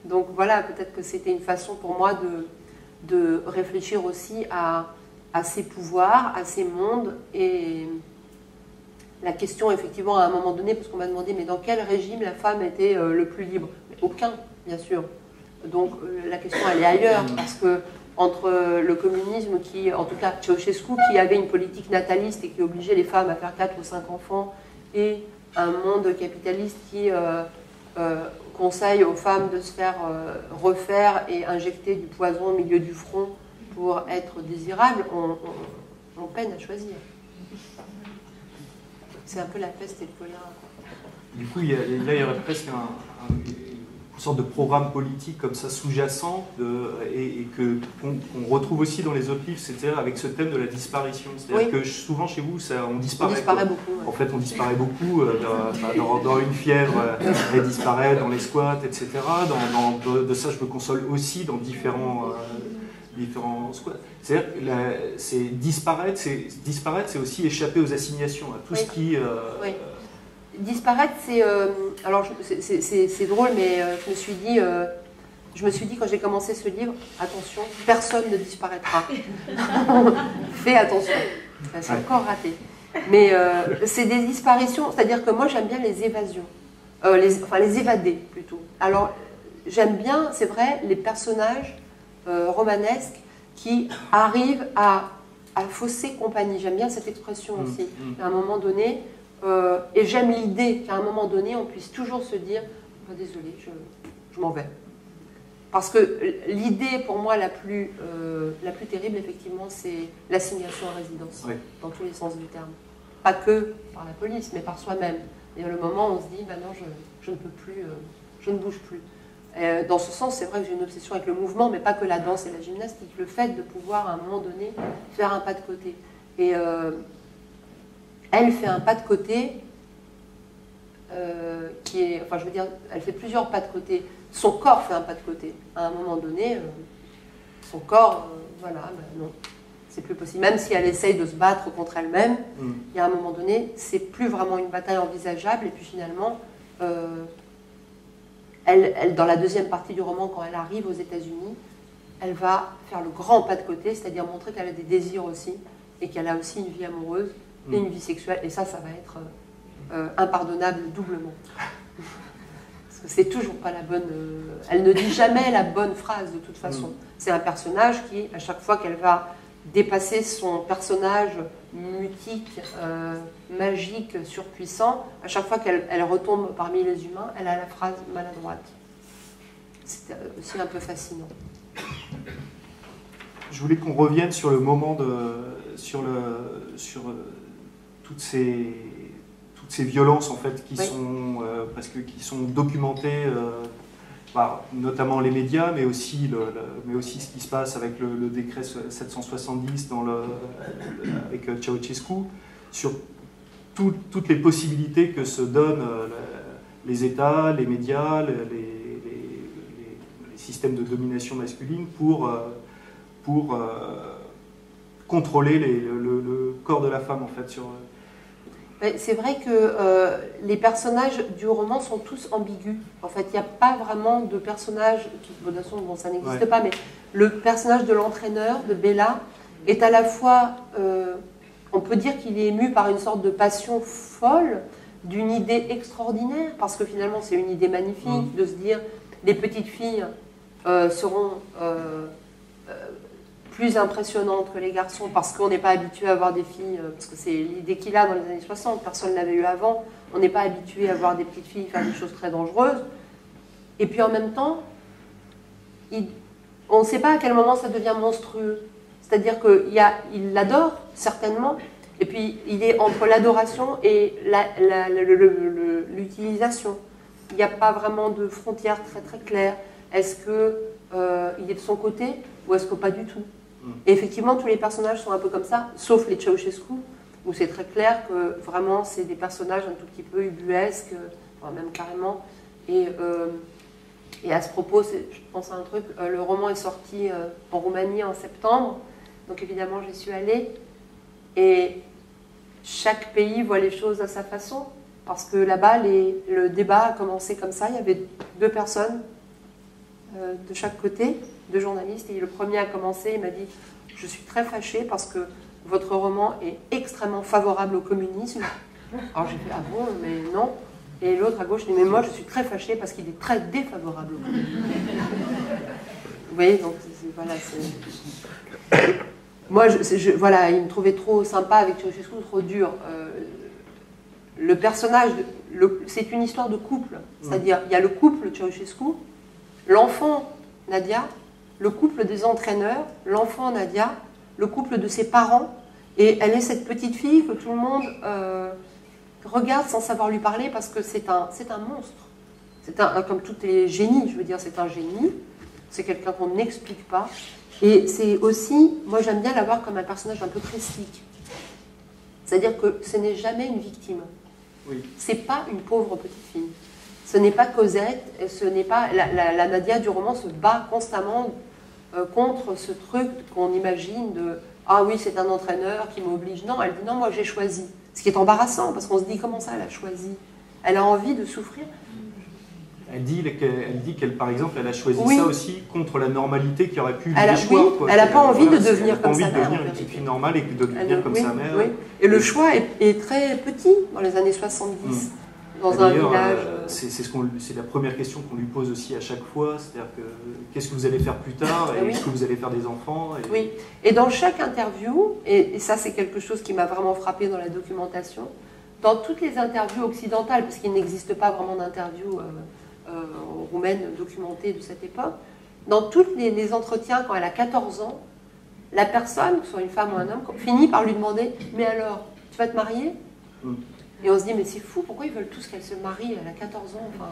Donc voilà, peut-être que c'était une façon pour moi de réfléchir aussi à ses pouvoirs, à ses mondes, et la question effectivement à un moment donné, parce qu'on m'a demandé mais dans quel régime la femme était le plus libre? Mais aucun, bien sûr. Donc la question elle est ailleurs, parce que entre le communisme qui, en tout cas Ceausescu, qui avait une politique nataliste et qui obligeait les femmes à faire 4 ou 5 enfants, et un monde capitaliste qui conseille aux femmes de se faire refaire et injecter du poison au milieu du front pour être désirables, on peine à choisir. C'est un peu la peste et le choléra. Du coup, là, il y aurait presque sorte de programme politique comme ça sous-jacent et qu'on retrouve aussi dans les autres livres, c'est-à-dire avec ce thème de la disparition. C'est-à-dire que souvent chez vous, on disparaît. On disparaît beaucoup. Ouais. En fait, on disparaît beaucoup dans une fièvre, elle disparaît dans les squats, etc. De ça, je me console aussi dans différents squats. C'est-à-dire que disparaître, c'est aussi échapper aux assignations, à tout ce qui... Oui. Disparaître, c'est... alors, c'est drôle, mais je me suis dit quand j'ai commencé ce livre, attention, personne ne disparaîtra. Fais attention. C'est encore raté. Mais c'est des disparitions, c'est-à-dire que moi, j'aime bien les évasions. Les évader, plutôt. Alors, j'aime bien, c'est vrai, les personnages romanesques qui arrivent à fausser compagnie. J'aime bien cette expression aussi. À un moment donné... et j'aime l'idée qu'à un moment donné, on puisse toujours se dire oh, « désolé, je m'en vais ». Parce que l'idée, pour moi, la plus terrible, effectivement, c'est l'assignation à résidence, dans tous les sens du terme. Pas que par la police, mais par soi-même. Et le moment où on se dit bah « non, je ne peux plus, je ne bouge plus ». Dans ce sens, c'est vrai que j'ai une obsession avec le mouvement, mais pas que la danse et la gymnastique. Le fait de pouvoir, à un moment donné, faire un pas de côté. Et... elle fait un pas de côté qui est... Enfin, je veux dire, elle fait plusieurs pas de côté. Son corps fait un pas de côté. À un moment donné, son corps, voilà, ben non, c'est plus possible. Même si elle essaye de se battre contre elle-même, il y a un moment donné, c'est plus vraiment une bataille envisageable. Et puis finalement, elle, dans la deuxième partie du roman, quand elle arrive aux États-Unis, elle va faire le grand pas de côté, c'est-à-dire montrer qu'elle a des désirs aussi, et qu'elle a aussi une vie amoureuse, et une vie sexuelle, et ça va être impardonnable doublement. Parce que c'est toujours pas la bonne... elle ne dit jamais la bonne phrase, de toute façon. C'est un personnage qui, à chaque fois qu'elle va dépasser son personnage mutique, magique, surpuissant, à chaque fois qu'elle retombe parmi les humains, elle a la phrase maladroite. C'est aussi un peu fascinant. Je voulais qu'on revienne sur le moment sur toutes ces violences en fait qui sont qui sont documentées par notamment les médias, mais aussi ce qui se passe avec le décret 770 avec Ceausescu, sur toutes les possibilités que se donnent les États, les médias, les systèmes de domination masculine pour contrôler le corps de la femme en fait. C'est vrai que les personnages du roman sont tous ambigus. En fait, il n'y a pas vraiment de personnage qui, de toute façon, bon, ça n'existe pas, mais le personnage de l'entraîneur, de Bella, est à la fois, on peut dire qu'il est ému par une sorte de passion folle, d'une idée extraordinaire, parce que finalement c'est une idée magnifique de se dire les petites filles seront plus impressionnantes que les garçons parce qu'on n'est pas habitué à voir des filles, parce que c'est l'idée qu'il a dans les années 60, personne ne l'avait eu avant, on n'est pas habitué à voir des petites filles faire des choses très dangereuses, et puis en même temps, on ne sait pas à quel moment ça devient monstrueux, c'est-à-dire qu'il l'adore, certainement, et puis il est entre l'adoration et l'utilisation. Il n'y a pas vraiment de frontière très très claire. Est-ce qu'il est de son côté ou est-ce que pas du tout? Et effectivement, tous les personnages sont un peu comme ça, sauf les Ceausescu, où c'est très clair que vraiment c'est des personnages un tout petit peu ubuesques, enfin, même carrément. Et à ce propos, je pense à un truc, le roman est sorti en Roumanie en septembre, donc évidemment j'y suis allée, et chaque pays voit les choses à sa façon, parce que là-bas, le débat a commencé comme ça, il y avait 2 personnes de chaque côté, 2 journalistes, et le premier a commencé, il m'a dit « Je suis très fâchée parce que votre roman est extrêmement favorable au communisme. » Alors j'ai fait « Ah bon, mais non ?» Et l'autre à gauche dit « Mais moi, je suis très fâchée parce qu'il est très défavorable au communisme. » Vous voyez, donc voilà, c'est... Moi, voilà, il me trouvait trop sympa avec Ceausescu, trop dur. Le personnage, c'est une histoire de couple, c'est-à-dire il y a le couple Ceausescu, l'enfant Nadia, le couple des entraîneurs, l'enfant Nadia, le couple de ses parents, et elle est cette petite fille que tout le monde regarde sans savoir lui parler parce que c'est un monstre. Comme tous les génies, je veux dire, c'est un génie. C'est quelqu'un qu'on n'explique pas. Et c'est aussi, moi j'aime bien l'avoir comme un personnage un peu christique. C'est-à-dire que ce n'est jamais une victime. Oui. C'est pas une pauvre petite fille. Ce n'est pas Cosette, ce n'est pas la Nadia du roman se bat constamment contre ce truc qu'on imagine de ah oui c'est un entraîneur qui m'oblige. Non, elle dit non moi j'ai choisi. Ce qui est embarrassant parce qu'on se dit comment ça elle a choisi. Elle a envie de souffrir. Elle dit qu'elle par exemple elle a choisi Oui. ça aussi contre la normalité qui aurait pu lui Elle a, déchoir. oui, Quoi. elle n'a pas envie de Elle devenir a pas comme envie sa de mère. devenir en une petite vérité. fille normale et de devenir comme oui, sa mère. oui. Et le choix est très petit dans les années 70, dans un D'ailleurs, village. c'est la première question qu'on lui pose aussi à chaque fois, c'est-à-dire que qu'est-ce que vous allez faire plus tard et Oui. est-ce que vous allez faire des enfants et... Oui, et dans chaque interview, et ça c'est quelque chose qui m'a vraiment frappé dans la documentation, dans toutes les interviews occidentales, parce qu'il n'existe pas vraiment d'interviews roumaines documentées de cette époque, dans tous les entretiens quand elle a 14 ans, la personne, que ce soit une femme ou un homme, finit par lui demander « Mais alors, tu vas te marier ?» Et on se dit « Mais c'est fou, pourquoi ils veulent tous qu'elle se marie? Elle a 14 ans. Enfin,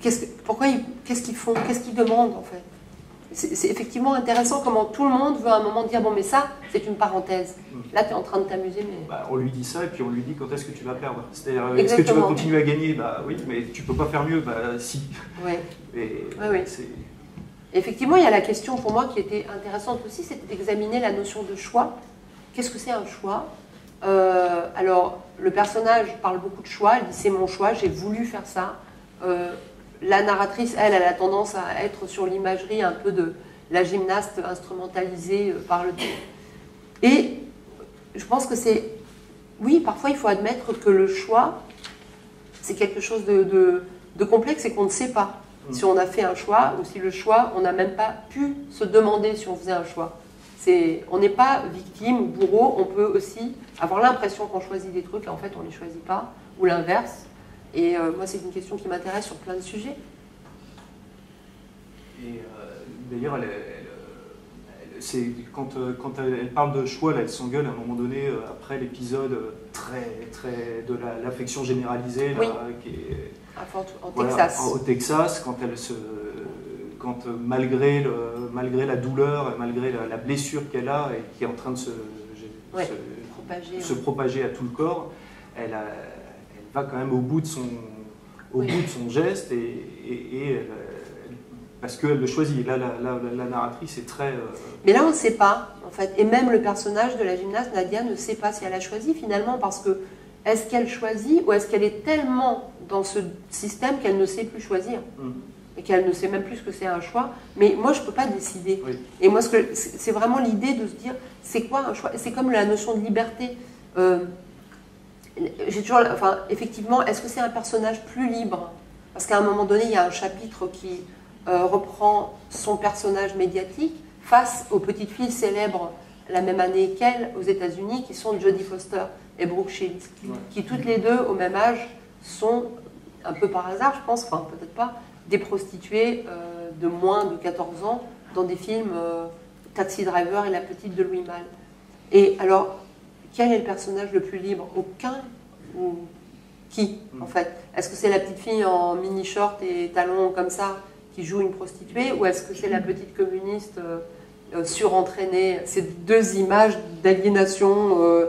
qu'est-ce qu'ils font? Qu'est-ce qu'ils demandent en fait ?» C'est effectivement intéressant comment tout le monde veut à un moment dire « Bon, mais ça, c'est une parenthèse. Là, tu es en train de t'amuser, mais... » Bah, on lui dit ça et puis on lui dit quand est-ce que tu vas perdre. C'est-à-dire, est-ce que tu vas continuer à gagner? Bah oui, mais tu peux pas faire mieux. Bah si. Ouais. Et Oui. c'est... Effectivement, il y a la question pour moi qui était intéressante aussi, c'est d'examiner la notion de choix. Qu'est-ce que c'est un choix? Alors, le personnage parle beaucoup de choix, elle dit c'est mon choix, j'ai voulu faire ça. La narratrice, elle a tendance à être sur l'imagerie un peu de la gymnaste instrumentalisée par le temps. Et je pense que c'est... Oui, parfois il faut admettre que le choix, c'est quelque chose de complexe et qu'on ne sait pas. Si on a fait un choix ou si le choix, on n'a même pas pu se demander si on faisait un choix. On n'est pas victime ou bourreau, on peut aussi avoir l'impression qu'on choisit des trucs et en fait on ne les choisit pas, ou l'inverse. Et moi c'est une question qui m'intéresse sur plein de sujets. Et d'ailleurs, quand elle parle de choix, là, elle s'engueule à un moment donné, après l'épisode de l'affection généralisée, là, Oui. qui est... En Voilà, Texas. au Texas, quand malgré la douleur, et malgré la blessure qu'elle a et qui est en train de se propager à tout le corps, elle va quand même au bout de son geste parce qu'elle le choisit. Là, la narratrice est très... Mais là, on ne sait pas, en fait. Et même le personnage de la gymnaste, Nadia, ne sait pas si elle a choisi, finalement, parce que est-ce qu'elle choisit ou est-ce qu'elle est tellement dans ce système qu'elle ne sait plus choisir et qu'elle ne sait même plus ce que c'est un choix. Mais moi, je ne peux pas décider. Oui. Et moi, c'est vraiment l'idée de se dire, c'est quoi un choix? C'est comme la notion de liberté. Effectivement, est-ce que c'est un personnage plus libre? Parce qu'à un moment donné, il y a un chapitre qui reprend son personnage médiatique face aux petites filles célèbres la même année qu'elle aux États-Unis, qui sont Jodie Foster et Brooke Shields, qui toutes les deux, au même âge, sont, un peu par hasard, je pense, enfin peut-être pas, des prostituées de moins de 14 ans dans des films Taxi Driver et La Petite de Louis Malle. Et alors, quel est le personnage le plus libre? Aucun ou qui, en fait? Est-ce que c'est la petite fille en mini-short et talons comme ça qui joue une prostituée, ou est-ce que c'est la petite communiste surentraînée? Ces deux images d'aliénation.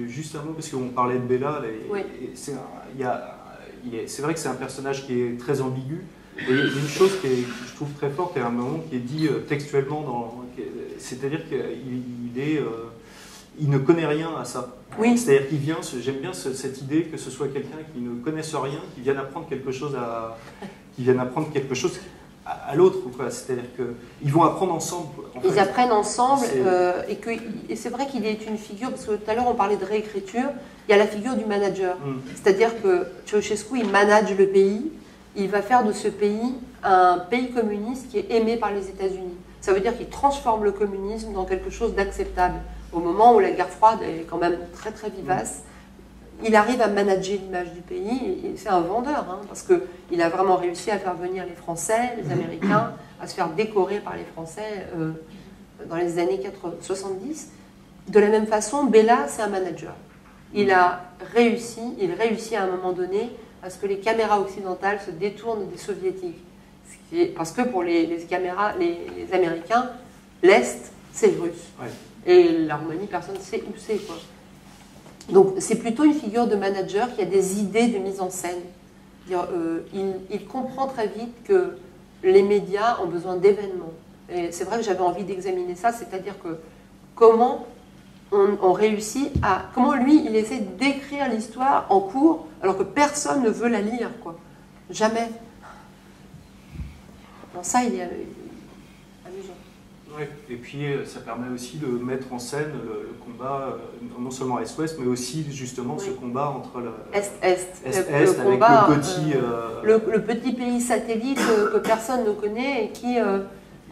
Juste un mot, parce qu'on parlait de Bella, Oui. c'est vrai que c'est un personnage qui est très ambigu, et il y a une chose que je trouve très forte, et à un moment qui est dit textuellement, c'est-à-dire qu'il ne connaît rien à ça. Oui. C'est-à-dire qu'il vient, j'aime bien cette idée que ce soit quelqu'un qui ne connaisse rien, qui vienne apprendre quelque chose à l'autre, c'est-à-dire qu'ils vont apprendre ensemble. Ils apprennent ensemble, et c'est vrai qu'il est une figure, parce que tout à l'heure on parlait de réécriture, il y a la figure du manager. C'est-à-dire que Ceausescu, il manage le pays, il va faire de ce pays un pays communiste qui est aimé par les États-Unis. Ça veut dire qu'il transforme le communisme dans quelque chose d'acceptable. Au moment où la guerre froide est quand même très très vivace, il arrive à manager l'image du pays, et c'est un vendeur, hein, parce qu'il a vraiment réussi à faire venir les Français, les Américains, à se faire décorer par les Français dans les années 70. De la même façon, Bella, c'est un manager. il réussit à un moment donné à ce que les caméras occidentales se détournent des soviétiques. Parce que pour les Américains, l'Est, c'est le russe. Ouais. Et la Roumanie, personne ne sait où c'est, quoi. Donc c'est plutôt une figure de manager qui a des idées de mise en scène. Il comprend très vite que les médias ont besoin d'événements. Et c'est vrai que j'avais envie d'examiner ça, c'est-à-dire que comment on réussit à... Comment lui, il essaie d'écrire l'histoire en cours alors que personne ne veut la lire, quoi. Jamais. Bon, ça, il est amusant. Ouais. Et puis ça permet aussi de mettre en scène le combat, non seulement Est-Ouest, mais aussi justement ce combat entre le Est-Est. Est-Est avec combat, le petit... le petit pays satellite que personne ne connaît et qui a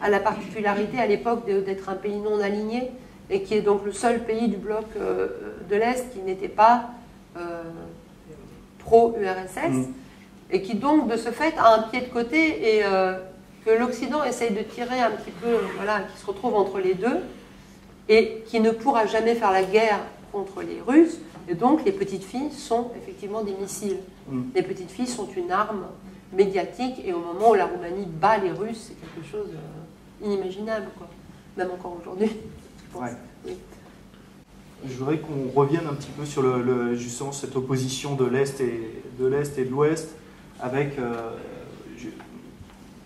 la particularité à l'époque d'être un pays non aligné et qui est donc le seul pays du bloc de l'Est qui n'était pas pro-URSS et qui donc de ce fait a un pied de côté et que l'Occident essaye de tirer un petit peu, voilà, qui se retrouve entre les deux et qui ne pourra jamais faire la guerre contre les Russes. Et donc les petites filles sont effectivement des missiles. Les petites filles sont une arme médiatique et au moment où la Roumanie bat les Russes, c'est quelque chose inimaginable, quoi. Même encore aujourd'hui, je pense. Ouais. Oui. Je voudrais qu'on revienne un petit peu sur justement cette opposition de l'Est et de l'Ouest avec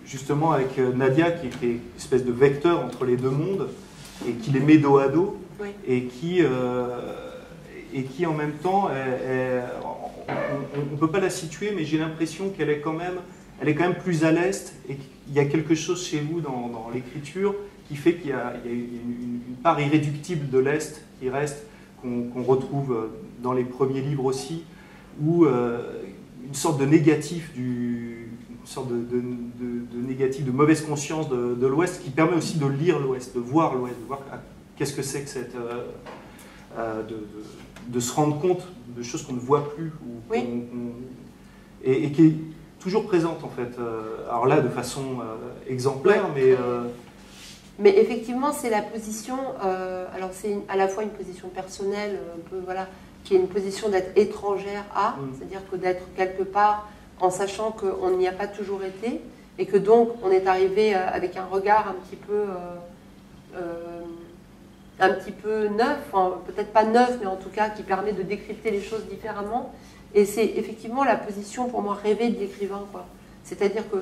justement avec Nadia qui est une espèce de vecteur entre les deux mondes et qui les met dos à dos. Oui. Et qui en même temps, on ne peut pas la situer, mais j'ai l'impression qu'elle est quand même plus à l'Est et qu'il y a quelque chose chez vous dans l'écriture qui fait qu'il y a une part irréductible de l'Est qui reste, qu'on retrouve dans les premiers livres aussi, où une sorte de négatif de mauvaise conscience de l'Ouest qui permet aussi de lire l'Ouest, de voir l'Ouest, de voir qu'est-ce que c'est que cette... de se rendre compte de choses qu'on ne voit plus ou et qui est toujours présente en fait. Alors là de façon exemplaire, mais effectivement c'est la position. Alors c'est à la fois une position personnelle, un peu voilà, qui est une position d'être étrangère à, c'est-à-dire que d'être quelque part en sachant qu'on n'y a pas toujours été et que donc on est arrivé avec un regard un petit peu neuf, enfin, peut-être pas neuf, mais en tout cas qui permet de décrypter les choses différemment. Et c'est effectivement la position pour moi rêvée de l'écrivain, quoi. C'est-à-dire que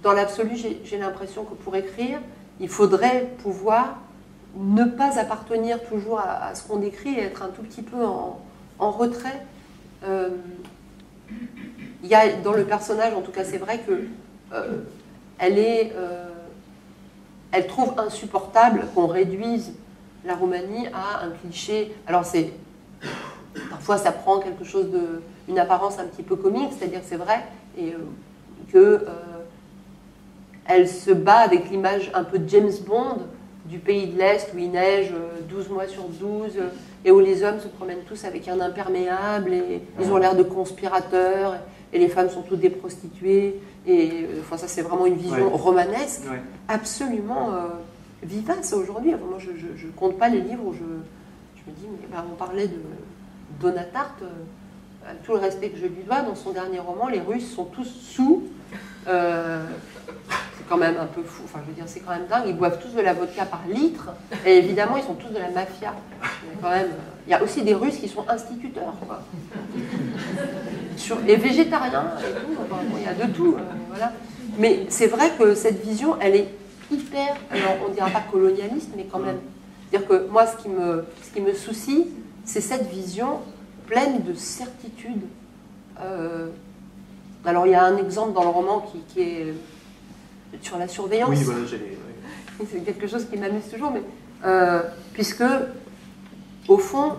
dans l'absolu, j'ai l'impression que pour écrire, il faudrait pouvoir ne pas appartenir toujours à ce qu'on écrit et être un tout petit peu en retrait. Il y a dans le personnage, en tout cas c'est vrai que elle trouve insupportable qu'on réduise la Roumanie à un cliché. Alors parfois ça prend quelque chose une apparence un petit peu comique, c'est-à-dire que c'est vrai et que elle se bat avec l'image un peu de James Bond du pays de l'Est où il neige 12 mois sur 12 et où les hommes se promènent tous avec un imperméable et ils ont l'air de conspirateurs et les femmes sont toutes des prostituées et enfin ça c'est vraiment une vision romanesque absolument vivace aujourd'hui. Enfin, moi je compte pas les livres où je me dis mais on parlait de Bonaparte, avec tout le respect que je lui dois, dans son dernier roman les Russes sont tous sous. C'est quand même un peu fou, enfin je veux dire c'est quand même dingue, ils boivent tous de la vodka par litre et évidemment ils sont tous de la mafia. Il y a aussi des Russes qui sont instituteurs quoi. Et végétariens et tout, enfin, bon, il y a de tout, voilà. Mais c'est vrai que cette vision elle est hyper, alors on ne dira pas colonialiste mais quand même, c'est-à-dire que moi ce qui me soucie c'est cette vision pleine de certitude. Alors il y a un exemple dans le roman qui est sur la surveillance. Oui, voilà, c'est quelque chose qui m'amuse toujours, mais puisque au fond,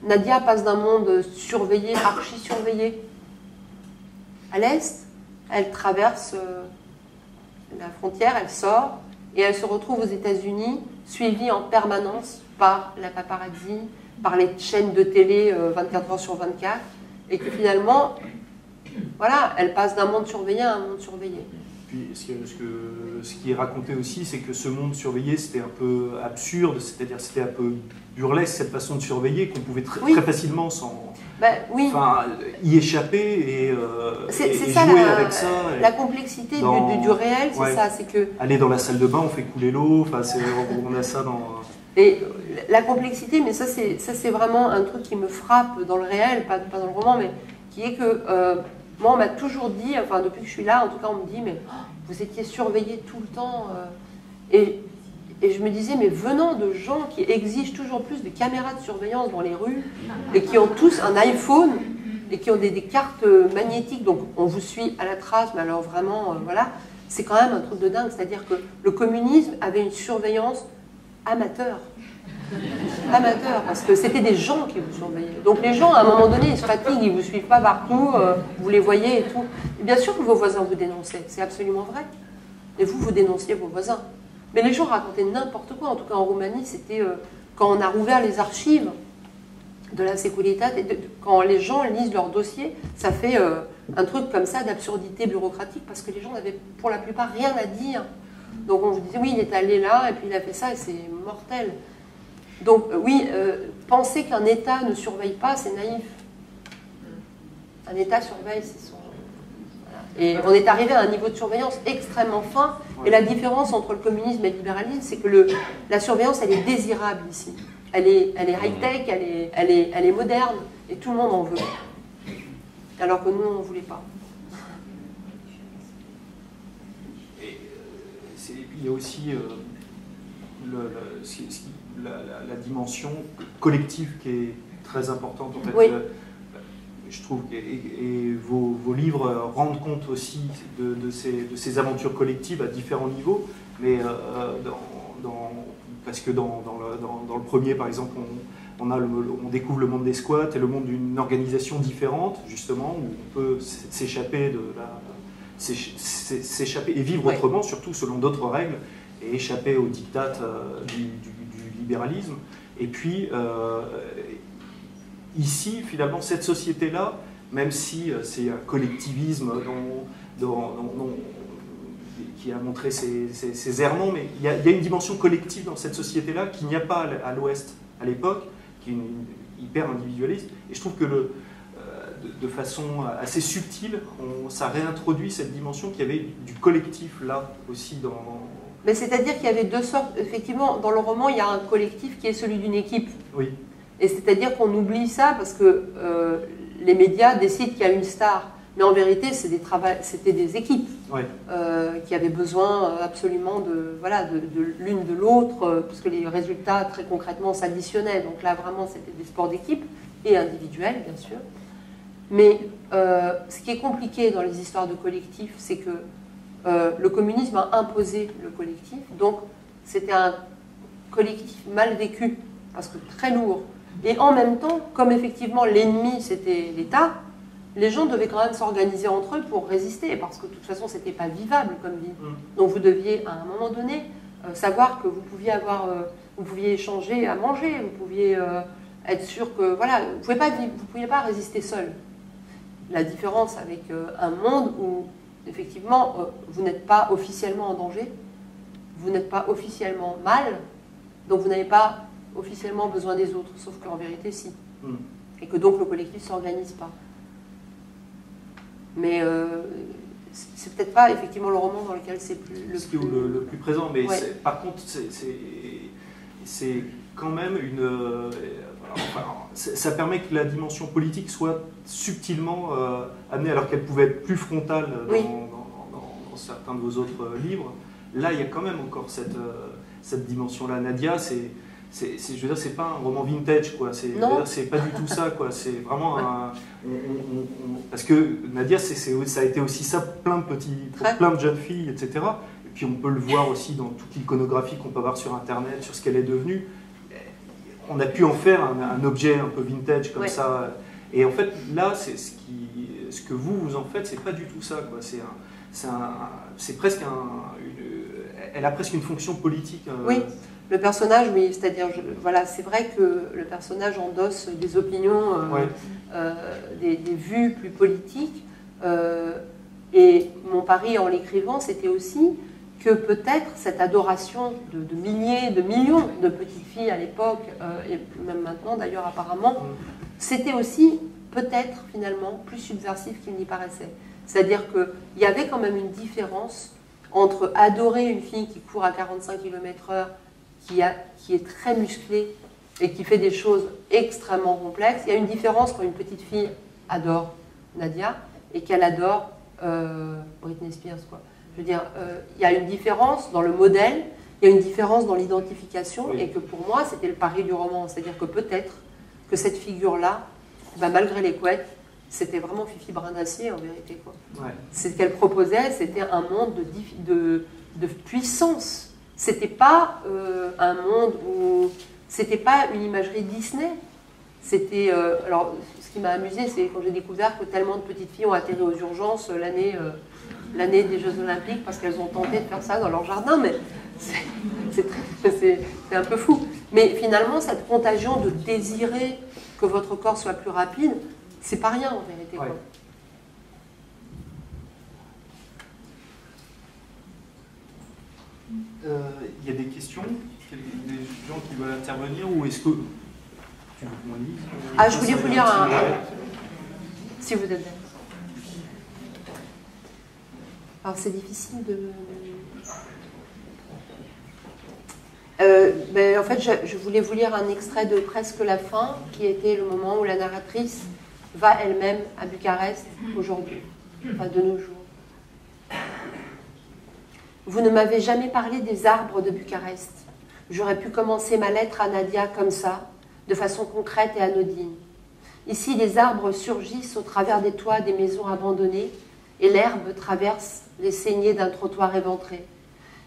Nadia passe d'un monde surveillé, archi-surveillé, à l'est, elle traverse la frontière, elle sort, et elle se retrouve aux États-Unis, suivie en permanence par la paparazzi, par les chaînes de télé 24 heures sur 24, et que finalement, voilà, elle passe d'un monde surveillé à un monde surveillé. Puis ce que ce qui est raconté aussi, c'est que ce monde surveillé, c'était un peu absurde, c'est-à-dire c'était un peu burlesque cette façon de surveiller, qu'on pouvait très facilement y échapper et ça, jouer avec ça. La complexité du réel, c'est ça. C'est que aller dans la salle de bain, on fait couler l'eau, on a ça dans... Et la complexité, mais ça c'est vraiment un truc qui me frappe dans le réel, pas dans le roman, mais qui est que moi on m'a toujours dit, enfin depuis que je suis là, en tout cas on me dit, mais vous étiez surveillés tout le temps. Et je me disais, mais venant de gens qui exigent toujours plus de caméras de surveillance dans les rues, et qui ont tous un iPhone, et qui ont des cartes magnétiques, donc on vous suit à la trace, mais alors vraiment, voilà, c'est quand même un truc de dingue. C'est-à-dire que le communisme avait une surveillance amateur, parce que c'était des gens qui vous surveillaient. Donc les gens, à un moment donné, ils se fatiguent, ils ne vous suivent pas partout, vous les voyez et tout. Et bien sûr que vos voisins vous dénonçaient, c'est absolument vrai. Et vous dénonciez vos voisins. Mais les gens racontaient n'importe quoi. En tout cas, en Roumanie, c'était quand on a rouvert les archives de la Securitate, quand les gens lisent leurs dossiers, ça fait un truc comme ça d'absurdité bureaucratique, parce que les gens n'avaient pour la plupart rien à dire. Donc on vous disait, oui, il est allé là, et puis il a fait ça, et c'est mortel. Donc oui, penser qu'un État ne surveille pas, c'est naïf. Un État surveille, c'est son... Voilà. Et on est arrivé à un niveau de surveillance extrêmement fin, et la différence entre le communisme et le libéralisme, c'est que la surveillance, elle est désirable ici. Elle est high-tech, elle est moderne, et tout le monde en veut. Alors que nous, on ne voulait pas. Il y a aussi la dimension collective qui est très importante. En fait, oui. Je trouve, et vos livres rendent compte aussi de ces aventures collectives à différents niveaux, mais parce que dans le premier, par exemple, on découvre le monde des squats et le monde d'une organisation différente, justement, où on peut s'échapper et vivre autrement, surtout selon d'autres règles, et échapper aux diktats du libéralisme. Et puis, ici, finalement, cette société-là, même si c'est un collectivisme qui a montré ses errements, mais il y a une dimension collective dans cette société-là qu'il n'y a pas à l'Ouest à l'époque, qui est hyper individualiste. Et je trouve que de façon assez subtile, ça réintroduit cette dimension qu'il y avait du collectif là aussi dans... Mais c'est-à-dire qu'il y avait deux sortes, effectivement, dans le roman, il y a un collectif qui est celui d'une équipe. Oui. Et c'est-à-dire qu'on oublie ça parce que les médias décident qu'il y a une star. Mais en vérité, c'était des équipes qui avaient besoin absolument de l'une de l'autre, parce que les résultats, très concrètement, s'additionnaient. Donc là, vraiment, c'était des sports d'équipe et individuels, bien sûr. Mais ce qui est compliqué dans les histoires de collectif, c'est que le communisme a imposé le collectif. Donc, c'était un collectif mal vécu, parce que très lourd. Et en même temps, comme effectivement l'ennemi, c'était l'État, les gens devaient quand même s'organiser entre eux pour résister, parce que de toute façon, c'était pas vivable comme vie. Donc vous deviez, à un moment donné, savoir que vous pouviez échanger à manger, vous pouviez être sûr que, voilà, vous ne pouviez pas résister seul. La différence avec un monde où, effectivement, vous n'êtes pas officiellement en danger, vous n'êtes pas officiellement mal, donc vous n'avez pas officiellement besoin des autres, sauf qu'en vérité, si. Et que donc le collectif ne s'organise pas. Mais c'est peut-être pas effectivement le roman dans lequel c'est le plus présent, mais par contre, c'est quand même ça permet que la dimension politique soit subtilement amenée, alors qu'elle pouvait être plus frontale dans certains de vos autres livres. Là, il y a quand même encore cette dimension-là. Nadia, je veux dire, c'est pas un roman vintage, quoi. C'est pas du tout ça, quoi. C'est vraiment parce que Nadia, ça a été aussi ça, pour plein de jeunes filles, etc. Et puis on peut le voir aussi dans toute l'iconographie qu'on peut avoir sur Internet, sur ce qu'elle est devenue. On a pu en faire un objet un peu vintage comme ça. Et en fait, là, ce que vous en faites, c'est pas du tout ça, quoi. C'est presque elle a presque une fonction politique. Oui. Le personnage, oui, c'est-à-dire, voilà, c'est vrai que le personnage endosse des opinions, des vues plus politiques. Et mon pari en l'écrivant, c'était aussi que peut-être cette adoration de milliers, de millions de petites filles à l'époque, et même maintenant d'ailleurs apparemment, c'était aussi peut-être finalement plus subversif qu'il n'y paraissait. C'est-à-dire qu'il y avait quand même une différence entre adorer une fille qui court à 45 km/h, qui est très musclée et qui fait des choses extrêmement complexes. Il y a une différence quand une petite fille adore Nadia et qu'elle adore Britney Spears, quoi. Je veux dire, il y a une différence dans le modèle, il y a une différence dans l'identification, oui. Et que pour moi, c'était le pari du roman. C'est-à-dire que peut-être que cette figure-là, bah, malgré les couettes, c'était vraiment Fifi Brindacier en vérité, quoi. Ouais. Ce qu'elle proposait, c'était un monde de puissance. C'était pas un monde où... C'était pas une imagerie Disney. C'était... alors, ce qui m'a amusé, c'est quand j'ai découvert que tellement de petites filles ont atterri aux urgences l'année des Jeux Olympiques parce qu'elles ont tenté de faire ça dans leur jardin, mais c'est un peu fou. Mais finalement, cette contagion de désirer que votre corps soit plus rapide, c'est pas rien en vérité. Ouais. Il y a des questions, des gens qui veulent intervenir, ou est-ce que... Ah, je voulais vous lire un... Si vous êtes d'accord. Alors c'est difficile de... Ben, en fait, je voulais vous lire un extrait de Presque la fin, qui était le moment où la narratrice va elle-même à Bucarest aujourd'hui, enfin de nos jours. Vous ne m'avez jamais parlé des arbres de Bucarest. J'aurais pu commencer ma lettre à Nadia comme ça, de façon concrète et anodine. Ici, les arbres surgissent au travers des toits des maisons abandonnées et l'herbe traverse les saignées d'un trottoir éventré.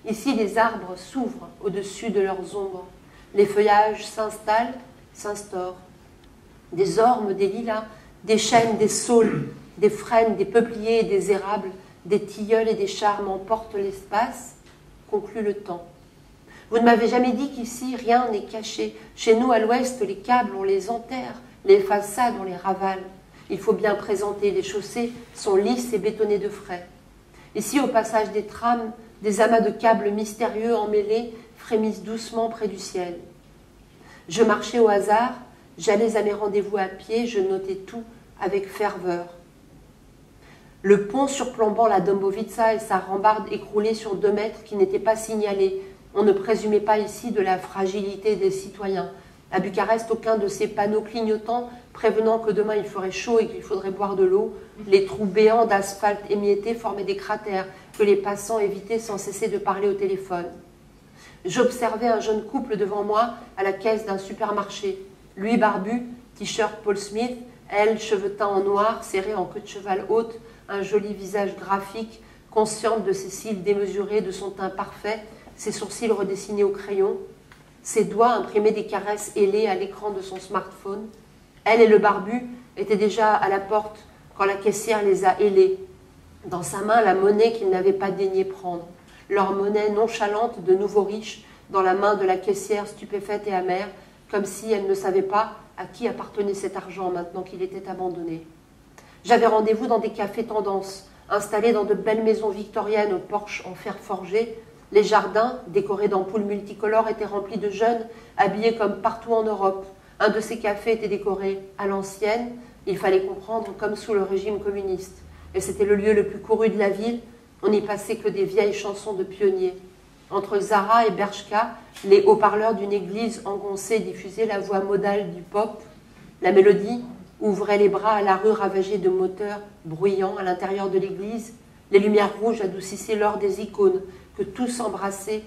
Ici, les arbres s'ouvrent au-dessus de leurs ombres. Les feuillages s'installent, s'instaurent. Des ormes, des lilas, des chênes, des saules, des frênes, des peupliers et des érables, des tilleuls et des charmes emportent l'espace, conclut le temps. Vous ne m'avez jamais dit qu'ici, rien n'est caché. Chez nous, à l'ouest, les câbles, on les enterre, les façades, on les ravale. Il faut bien présenter, les chaussées sont lisses et bétonnées de frais. Ici, au passage des trams, des amas de câbles mystérieux emmêlés frémissent doucement près du ciel. Je marchais au hasard, j'allais à mes rendez-vous à pied, je notais tout avec ferveur. Le pont surplombant la Dąbrowica et sa rambarde écroulée sur 2 mètres qui n'était pas signalée. On ne présumait pas ici de la fragilité des citoyens. À Bucarest, aucun de ces panneaux clignotants prévenant que demain il ferait chaud et qu'il faudrait boire de l'eau. Les trous béants d'asphalte émiettés formaient des cratères que les passants évitaient sans cesser de parler au téléphone. J'observais un jeune couple devant moi à la caisse d'un supermarché. Lui barbu, t-shirt Paul Smith, elle cheveux teints en noir, serrée en queue de cheval haute, un joli visage graphique, consciente de ses cils démesurés, de son teint parfait, ses sourcils redessinés au crayon. Ses doigts imprimaient des caresses ailées à l'écran de son smartphone. Elle et le barbu étaient déjà à la porte quand la caissière les a ailés. Dans sa main, la monnaie qu'ils n'avaient pas daigné prendre. Leur monnaie nonchalante de nouveaux riches dans la main de la caissière stupéfaite et amère, comme si elle ne savait pas à qui appartenait cet argent maintenant qu'il était abandonné. J'avais rendez-vous dans des cafés tendances, installés dans de belles maisons victoriennes aux porches en fer forgé. Les jardins, décorés d'ampoules multicolores, étaient remplis de jeunes, habillés comme partout en Europe. Un de ces cafés était décoré à l'ancienne, il fallait comprendre comme sous le régime communiste. Et c'était le lieu le plus couru de la ville, on n'y passait que des vieilles chansons de pionniers. Entre Zara et Bershka, les haut-parleurs d'une église engoncée diffusaient la voix modale du pop. La mélodie ouvrait les bras à la rue ravagée de moteurs bruyants à l'intérieur de l'église. Les lumières rouges adoucissaient l'or des icônes que tous embrassaient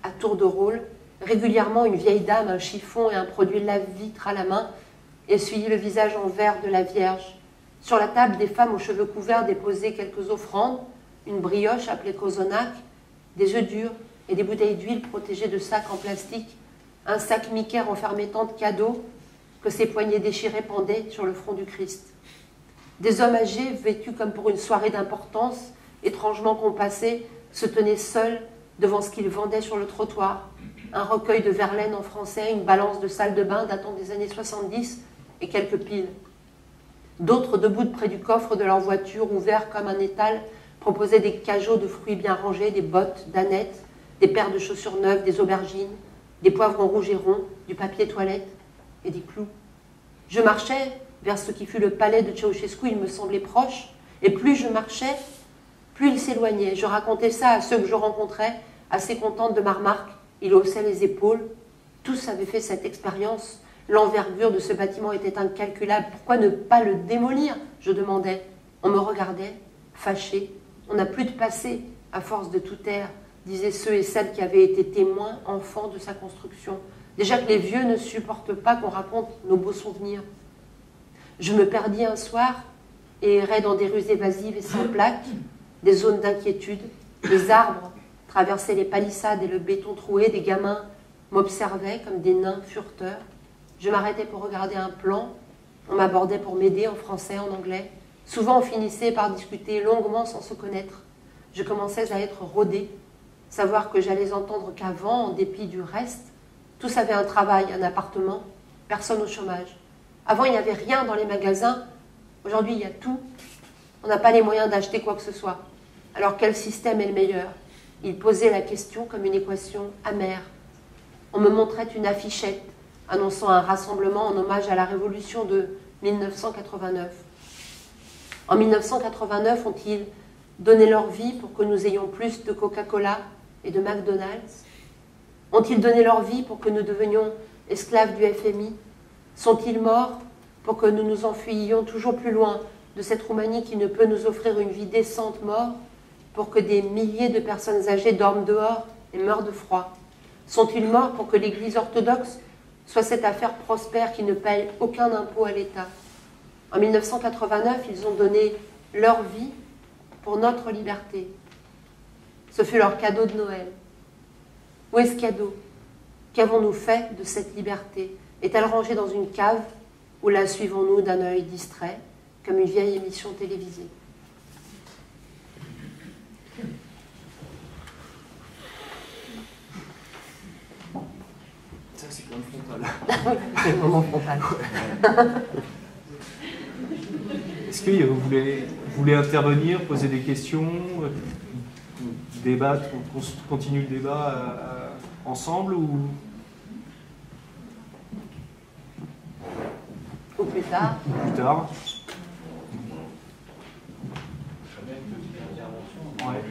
à tour de rôle. Régulièrement, une vieille dame, un chiffon et un produit lave-vitre à la main, essuyait le visage en verre de la Vierge. Sur la table, des femmes aux cheveux couverts déposaient quelques offrandes, une brioche appelée cozonac, des œufs durs et des bouteilles d'huile protégées de sacs en plastique, un sac Mickey renfermé tant de cadeaux que ses poignets déchirés pendaient sur le front du Christ. Des hommes âgés, vêtus comme pour une soirée d'importance, étrangement compassés, se tenaient seuls devant ce qu'ils vendaient sur le trottoir. Un recueil de Verlaine en français, une balance de salle de bain datant des années 70 et quelques piles. D'autres debout près du coffre de leur voiture, ouvert comme un étal, proposait des cajots de fruits bien rangés, des bottes, d'ânettes, des paires de chaussures neuves, des aubergines, des poivrons rouges et ronds, du papier toilette et des clous. Je marchais vers ce qui fut le palais de Ceausescu, il me semblait proche, et plus je marchais, plus il s'éloignait. Je racontais ça à ceux que je rencontrais, assez contente de ma remarque. Il haussait les épaules. Tous avaient fait cette expérience. L'envergure de ce bâtiment était incalculable. Pourquoi ne pas le démolir? Je demandais. On me regardait, fâché. On n'a plus de passé, à force de tout taire, disaient ceux et celles qui avaient été témoins, enfants de sa construction. Déjà que les vieux ne supportent pas qu'on raconte nos beaux souvenirs. Je me perdis un soir et errais dans des rues évasives et sans plaques, des zones d'inquiétude. Des arbres traversaient les palissades et le béton troué. Des gamins m'observaient comme des nains fureteurs. Je m'arrêtais pour regarder un plan. On m'abordait pour m'aider en français, en anglais. Souvent, on finissait par discuter longuement sans se connaître. Je commençais à être rodée, savoir que j'allais entendre qu'avant, en dépit du reste, tous avaient un travail, un appartement, personne au chômage. Avant, il n'y avait rien dans les magasins. Aujourd'hui, il y a tout. On n'a pas les moyens d'acheter quoi que ce soit. Alors, quel système est le meilleur? Il posait la question comme une équation amère. On me montrait une affichette annonçant un rassemblement en hommage à la Révolution de 1989. En 1989, ont-ils donné leur vie pour que nous ayons plus de Coca-Cola et de McDonald's? Ont-ils donné leur vie pour que nous devenions esclaves du FMI? Sont-ils morts pour que nous nous enfuyions toujours plus loin de cette Roumanie qui ne peut nous offrir une vie décente? Morts pour que des milliers de personnes âgées dorment dehors et meurent de froid? Sont-ils morts pour que l'Église orthodoxe soit cette affaire prospère qui ne paye aucun impôt à l'État? En 1989, ils ont donné leur vie pour notre liberté. Ce fut leur cadeau de Noël. Où est ce cadeau? Qu'avons-nous fait de cette liberté? Est-elle rangée dans une cave ou la suivons-nous d'un œil distrait, comme une vieille émission télévisée? Ça, c'est quand même frontal. C'est le moment frontal. Est-ce que vous voulez intervenir, poser des questions, débattre, qu'on continue le débat ensemble ou Plus tard. Plus tard. Ouais.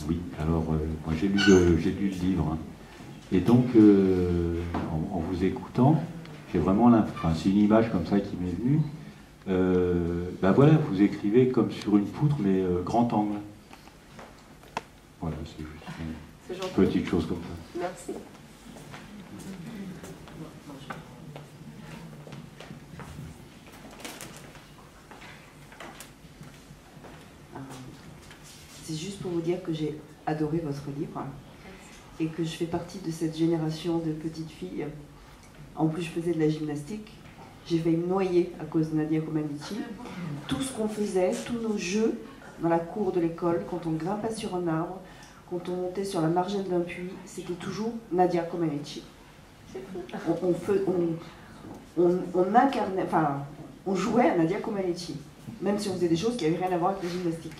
Oui, alors moi j'ai lu le livre. Hein. Et donc, en vous écoutant, j'ai vraiment enfin, c'est une image comme ça qui m'est venue. Ben voilà, vous écrivez comme sur une poutre, mais grand angle. Voilà, c'est juste une petite chose comme ça. Merci. C'est juste pour vous dire que j'ai adoré votre livre et que je fais partie de cette génération de petites filles. En plus, je faisais de la gymnastique. J'ai failli me noyer à cause de Nadia Comaneci. Tout ce qu'on faisait, tous nos jeux dans la cour de l'école, quand on grimpait sur un arbre, quand on montait sur la margelle d'un puits, c'était toujours Nadia Comaneci. On incarnait, enfin, on jouait à Nadia Comaneci, même si on faisait des choses qui n'avaient rien à voir avec la gymnastique.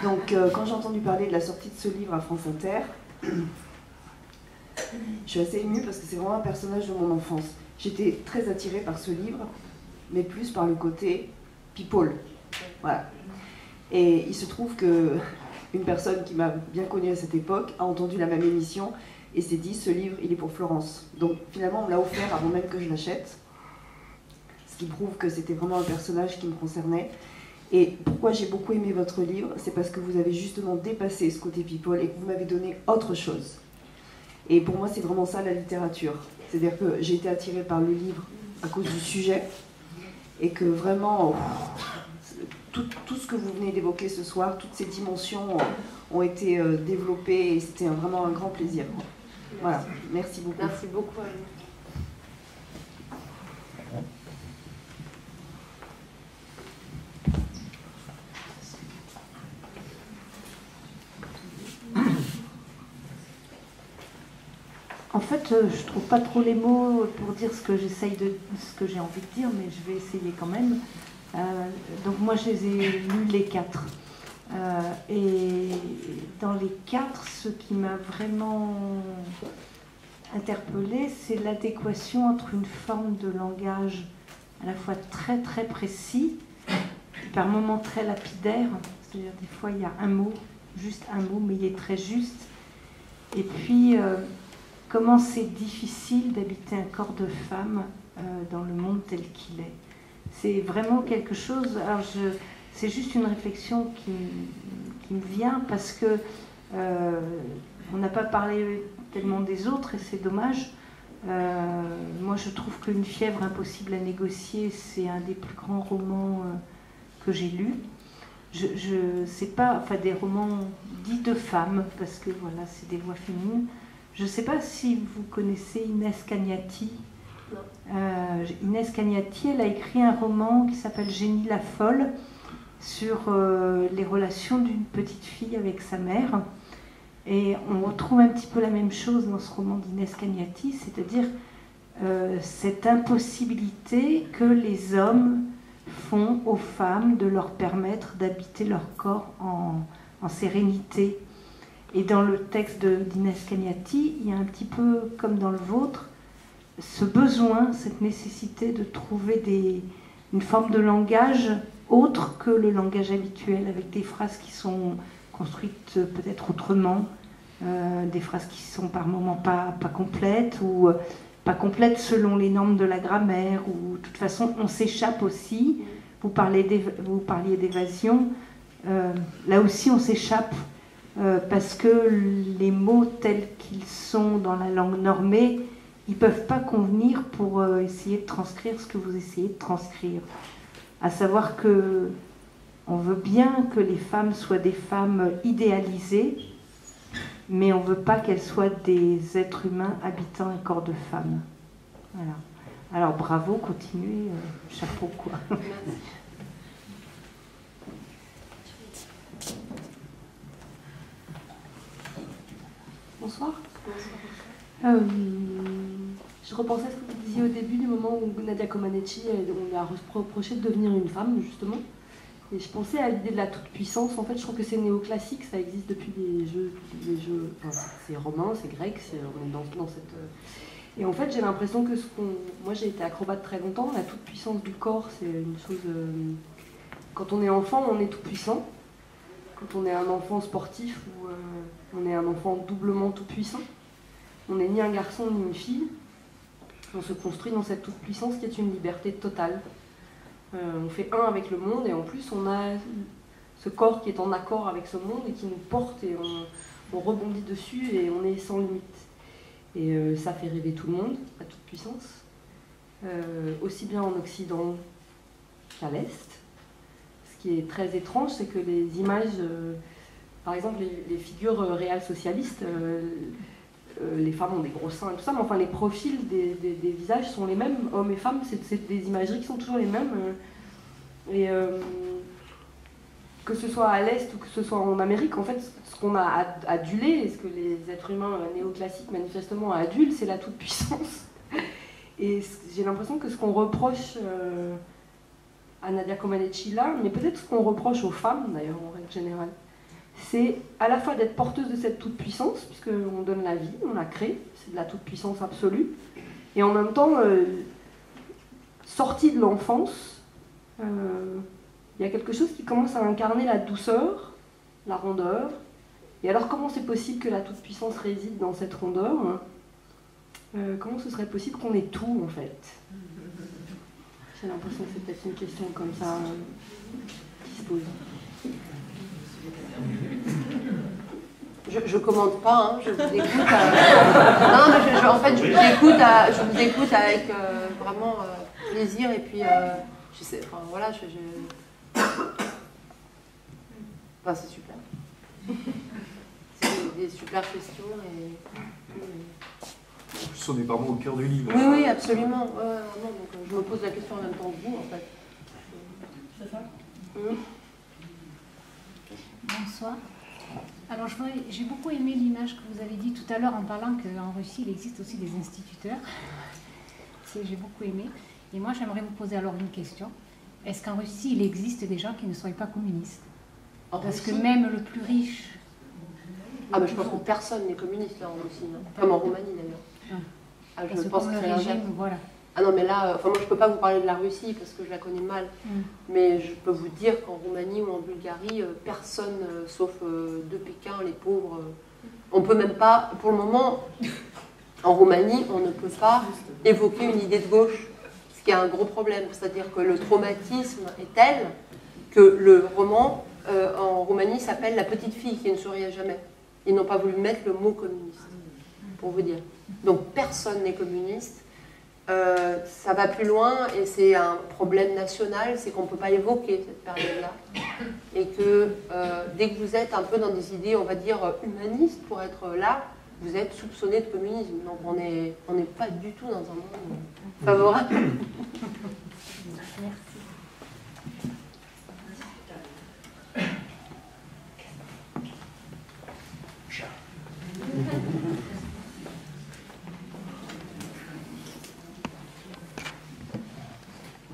Donc, quand j'ai entendu parler de la sortie de ce livre à France Inter, je suis assez émue parce que c'est vraiment un personnage de mon enfance. J'étais très attirée par ce livre, mais plus par le côté people. Voilà. Et il se trouve que une personne qui m'a bien connue à cette époque a entendu la même émission et s'est dit, ce livre, il est pour Florence. Donc finalement, on me l'a offert avant même que je l'achète, ce qui prouve que c'était vraiment un personnage qui me concernait. Et pourquoi j'ai beaucoup aimé votre livre, c'est parce que vous avez justement dépassé ce côté people et que vous m'avez donné autre chose. Et pour moi, c'est vraiment ça la littérature. C'est-à-dire que j'ai été attirée par le livre à cause du sujet et que vraiment, tout ce que vous venez d'évoquer ce soir, toutes ces dimensions ont été développées et c'était vraiment un grand plaisir. Voilà, merci beaucoup. Merci beaucoup à vous. En fait, je trouve pas trop les mots pour dire ce que j'ai envie de dire, mais je vais essayer quand même. Donc moi, je les ai lus les 4. Et dans les 4, ce qui m'a vraiment interpellée, c'est l'adéquation entre une forme de langage à la fois très très précis, par moments très lapidaire, c'est-à-dire des fois il y a un mot, juste un mot, mais il est très juste. Et puis, comment c'est difficile d'habiter un corps de femme dans le monde tel qu'il est. C'est vraiment quelque chose... Alors c'est juste une réflexion qui me vient parce que on n'a pas parlé tellement des autres et c'est dommage. Moi, je trouve qu'Une fièvre impossible à négocier, c'est un des plus grands romans que j'ai lus. Je sais pas, enfin des romans dits de femmes, parce que voilà, c'est des voix féminines. Je ne sais pas si vous connaissez Inès Cagnati. Inès Cagnati, elle a écrit un roman qui s'appelle Génie la folle sur les relations d'une petite fille avec sa mère. Et on retrouve un petit peu la même chose dans ce roman d'Inès Cagnati, c'est-à-dire cette impossibilité que les hommes font aux femmes de leur permettre d'habiter leur corps en sérénité. Et dans le texte d'Inès Cagnati, il y a un petit peu comme dans le vôtre, ce besoin, cette nécessité de trouver une forme de langage autre que le langage habituel, avec des phrases qui sont construites peut-être autrement, des phrases qui sont par moments pas complètes, ou pas complètes selon les normes de la grammaire, ou de toute façon on s'échappe aussi. Vous parliez d'évasion, là aussi on s'échappe parce que les mots tels qu'ils sont dans la langue normée, ils ne peuvent pas convenir pour essayer de transcrire ce que vous essayez de transcrire. À savoir que on veut bien que les femmes soient des femmes idéalisées, mais on ne veut pas qu'elles soient des êtres humains habitant un corps de femme. Voilà. Alors bravo, continuez, chapeau quoi. Bonsoir. Je repensais à ce que vous disiez au début, du moment où Nadia Comaneci, on lui a reproché de devenir une femme, justement. Et je pensais à l'idée de la toute-puissance. En fait, je trouve que c'est néoclassique, ça existe depuis les jeux enfin, c'est romain, c'est grec, on est dans cette... Et en fait, j'ai l'impression que moi, j'ai été acrobate très longtemps, la toute-puissance du corps, c'est une chose... Quand on est enfant, on est tout-puissant. Quand on est un enfant sportif, ou on est un enfant doublement tout-puissant, on n'est ni un garçon ni une fille. On se construit dans cette toute-puissance qui est une liberté totale. On fait un avec le monde et en plus on a ce corps qui est en accord avec ce monde et qui nous porte et on rebondit dessus et on est sans limite. Et ça fait rêver tout le monde, la toute-puissance, aussi bien en Occident qu'à l'Est. Ce qui est très étrange, c'est que les images, par exemple les figures réelles socialistes, les femmes ont des gros seins et tout ça, mais enfin les profils des visages sont les mêmes, hommes et femmes, c'est des imageries qui sont toujours les mêmes. Et que ce soit à l'Est ou que ce soit en Amérique, en fait, ce qu'on a adulé, et ce que les êtres humains néoclassiques manifestement adulent, c'est la toute-puissance. Et j'ai l'impression que ce qu'on reproche à Nadia Comaneci là, mais peut-être ce qu'on reproche aux femmes d'ailleurs en règle générale, c'est à la fois d'être porteuse de cette toute-puissance, puisqu'on donne la vie, on la crée, c'est de la toute-puissance absolue, et en même temps, sortie de l'enfance, il y a quelque chose qui commence à incarner la douceur, la rondeur. Et alors comment c'est possible que la toute-puissance réside dans cette rondeur ? Comment ce serait possible qu'on ait tout en fait ? J'ai l'impression que c'est peut-être une question comme ça qui se pose. Je commande pas, hein, je vous écoute. Non, mais en fait, je vous écoute avec vraiment plaisir et puis je sais, enfin voilà, enfin, c'est super. C'est des super questions et. En plus, on est vraiment au cœur du livre. Oui, absolument. Non, donc, je me pose la question en même temps que vous, en fait. C'est ça ? Bonsoir. Alors j'ai beaucoup aimé l'image que vous avez dit tout à l'heure en parlant qu'en Russie, il existe aussi des instituteurs. J'ai beaucoup aimé. Et moi, j'aimerais vous poser alors une question. Est-ce qu'en Russie, il existe des gens qui ne soient pas communistes? Parce que même le plus riche... Ah, mais je pense que personne n'est communiste là en Russie, hein. Comme en Roumanie d'ailleurs. Ah, je pense que le régime, voilà. Ah non, mais là, moi je peux pas vous parler de la Russie parce que je la connais mal, mais je peux vous dire qu'en Roumanie ou en Bulgarie, personne, sauf de Pékin, les pauvres, on peut même pas, pour le moment, en Roumanie, on ne peut pas évoquer une idée de gauche, ce qui est un gros problème, c'est-à-dire que le traumatisme est tel que le roman en Roumanie s'appelle La petite fille qui ne souriait jamais. Ils n'ont pas voulu mettre le mot communiste, pour vous dire. Donc personne n'est communiste. Ça va plus loin et c'est un problème national, c'est qu'on ne peut pas évoquer cette période-là. Et que dès que vous êtes un peu dans des idées, on va dire, humanistes pour être là, vous êtes soupçonné de communisme. Donc on n'est pas du tout dans un monde favorable. Merci.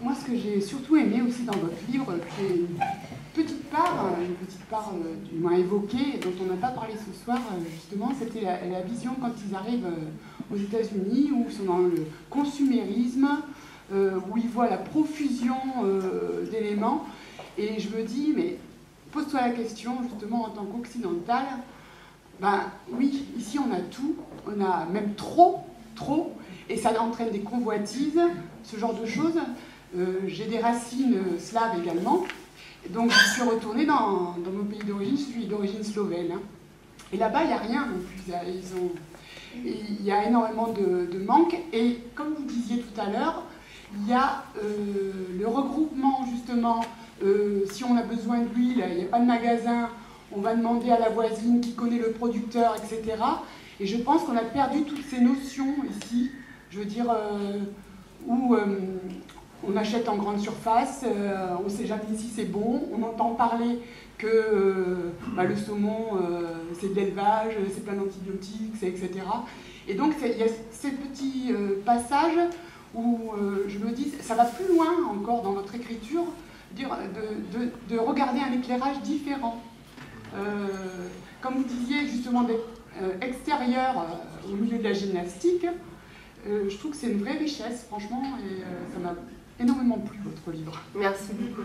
Moi, ce que j'ai surtout aimé aussi dans votre livre, c'est une petite part du moins évoquée, dont on n'a pas parlé ce soir, justement, c'était la vision quand ils arrivent aux États-Unis, où ils sont dans le consumérisme, où ils voient la profusion d'éléments. Et je me dis, mais pose-toi la question, justement, en tant qu'occidental, ben oui, ici on a tout, on a même trop, et ça entraîne des convoitises, ce genre de choses. J'ai des racines slaves également, donc je suis retournée dans mon pays d'origine, je suis d'origine slovène. Hein. Et là-bas, il n'y a rien non plus, il y a énormément de manque, et comme vous disiez tout à l'heure, il y a le regroupement justement, si on a besoin d'huile, il n'y a pas de magasin, on va demander à la voisine qui connaît le producteur, etc. Et je pense qu'on a perdu toutes ces notions ici, je veux dire, où on achète en grande surface, on ne sait jamais si c'est bon, on entend parler que le saumon, c'est de l'élevage, c'est plein d'antibiotiques, etc. Et donc il y a ces petits passages où je me dis, ça va plus loin encore dans notre écriture, de regarder un éclairage différent. Comme vous disiez justement d'être extérieur au milieu de la gymnastique, je trouve que c'est une vraie richesse, franchement, et ça m'a énormément plu, votre livre. Merci beaucoup.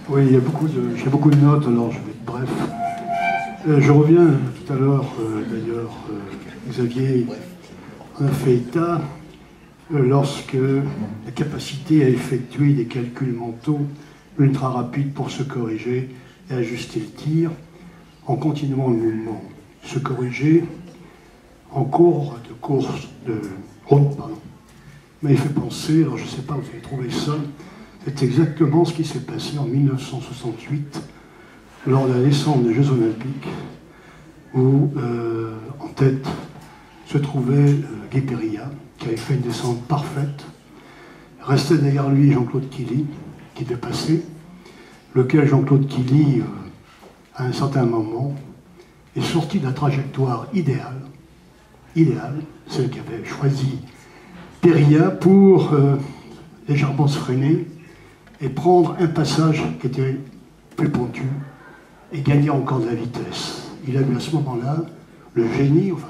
Oui, j'ai beaucoup de notes, alors je vais être bref. Je reviens tout à l'heure, d'ailleurs, Xavier en a fait état, lorsque la capacité à effectuer des calculs mentaux ultra rapides pour se corriger et ajuster le tir, en continuant le mouvement, se corriger en cours de course de route, pardon. Mais il fait penser, alors je ne sais pas, vous avez trouvé ça, c'est exactement ce qui s'est passé en 1968, lors de la descente des Jeux Olympiques, où en tête se trouvait Guy Périllat, qui avait fait une descente parfaite. Restait derrière lui Jean-Claude Killy, qui dépassait, lequel Jean-Claude Killy, à un certain moment, est sorti de la trajectoire idéale, celle qu'avait choisie Périllat pour légèrement se freiner et prendre un passage qui était plus pentu et gagner encore de la vitesse. Il a eu à ce moment-là le génie, enfin,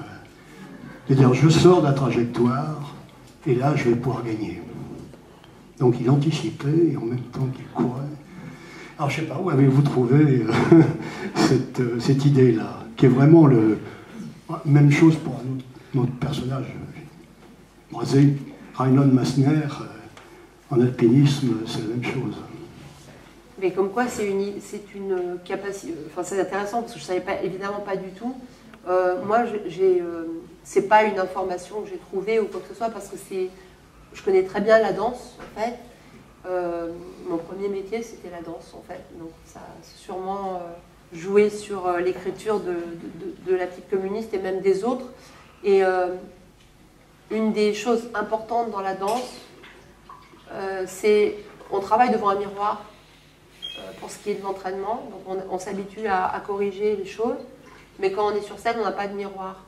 de dire je sors de la trajectoire et là je vais pouvoir gagner. Donc il anticipait et en même temps qu'il courait. Alors je ne sais pas, où avez-vous trouvé cette idée-là, qui est vraiment même chose pour notre personnage. Brasé, Reinhold Massner, en alpinisme, c'est la même chose. Mais comme quoi, c'est une capacité. Enfin, c'est intéressant parce que je ne savais évidemment pas du tout. Moi, c'est pas une information que j'ai trouvée ou quoi que ce soit parce que je connais très bien la danse, en fait. mon premier métier, c'était la danse, en fait. Donc ça a sûrement joué sur l'écriture de la petite communiste et même des autres. Et une des choses importantes dans la danse, c'est on travaille devant un miroir pour ce qui est de l'entraînement. Donc on s'habitue à corriger les choses, mais quand on est sur scène, on n'a pas de miroir.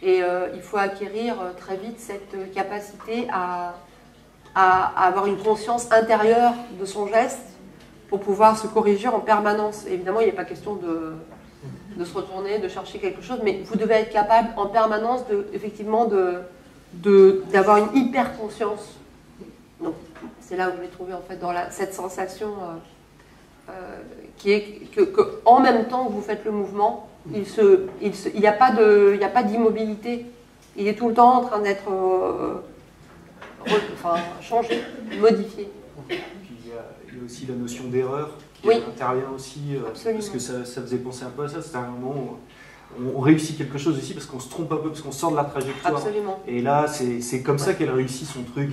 Et il faut acquérir très vite cette capacité à avoir une conscience intérieure de son geste pour pouvoir se corriger en permanence. Et évidemment, il n'est pas question de se retourner, de chercher quelque chose, mais vous devez être capable en permanence d'avoir une hyper conscience. Donc c'est là où je l'ai trouvé en fait dans cette sensation qui est que en même temps que vous faites le mouvement, il n'y a pas d'immobilité. Il est tout le temps en train d'être changé, modifié. Puis il y a aussi la notion d'erreur qui intervient aussi, parce que ça faisait penser un peu à ça. C'était un moment où on réussit quelque chose aussi parce qu'on se trompe un peu, parce qu'on sort de la trajectoire. Absolument. Et là, c'est comme ça qu'elle réussit son truc,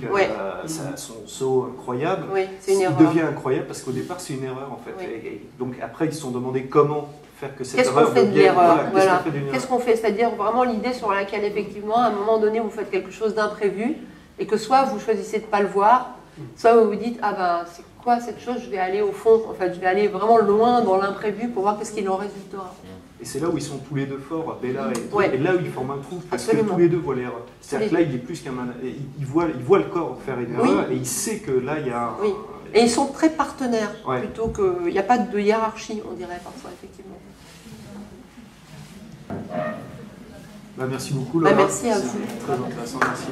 son saut incroyable. Oui, c'est une erreur. Il devient incroyable parce qu'au départ, c'est une erreur en fait. Oui. Et donc après, ils se sont demandé comment faire que cette Qu'est-ce erreur qu'on fait de devienne... l'erreur Voilà, Qu'est-ce qu'on fait? C'est-à-dire vraiment l'idée sur laquelle, effectivement, à un moment donné, vous faites quelque chose d'imprévu et que soit vous choisissez de ne pas le voir, soit vous vous dites, ah ben, c'est quoi cette chose? Je vais aller au fond, en fait, je vais aller vraiment loin dans l'imprévu pour voir qu'est-ce qu'il en résultera. Et c'est là où ils sont tous les deux forts, Bella et là où ils forment un couple, parce Absolument. que tous les deux voient l'erreur. C'est-à-dire que là, il est plus qu'un il voit le corps faire une erreur et il sait que là, il y a... Oui, et ils sont très partenaires, plutôt que... Il n'y a pas de hiérarchie, on dirait, parfois, effectivement. Bah, merci beaucoup, Laura. Merci à vous. Très intéressant, merci.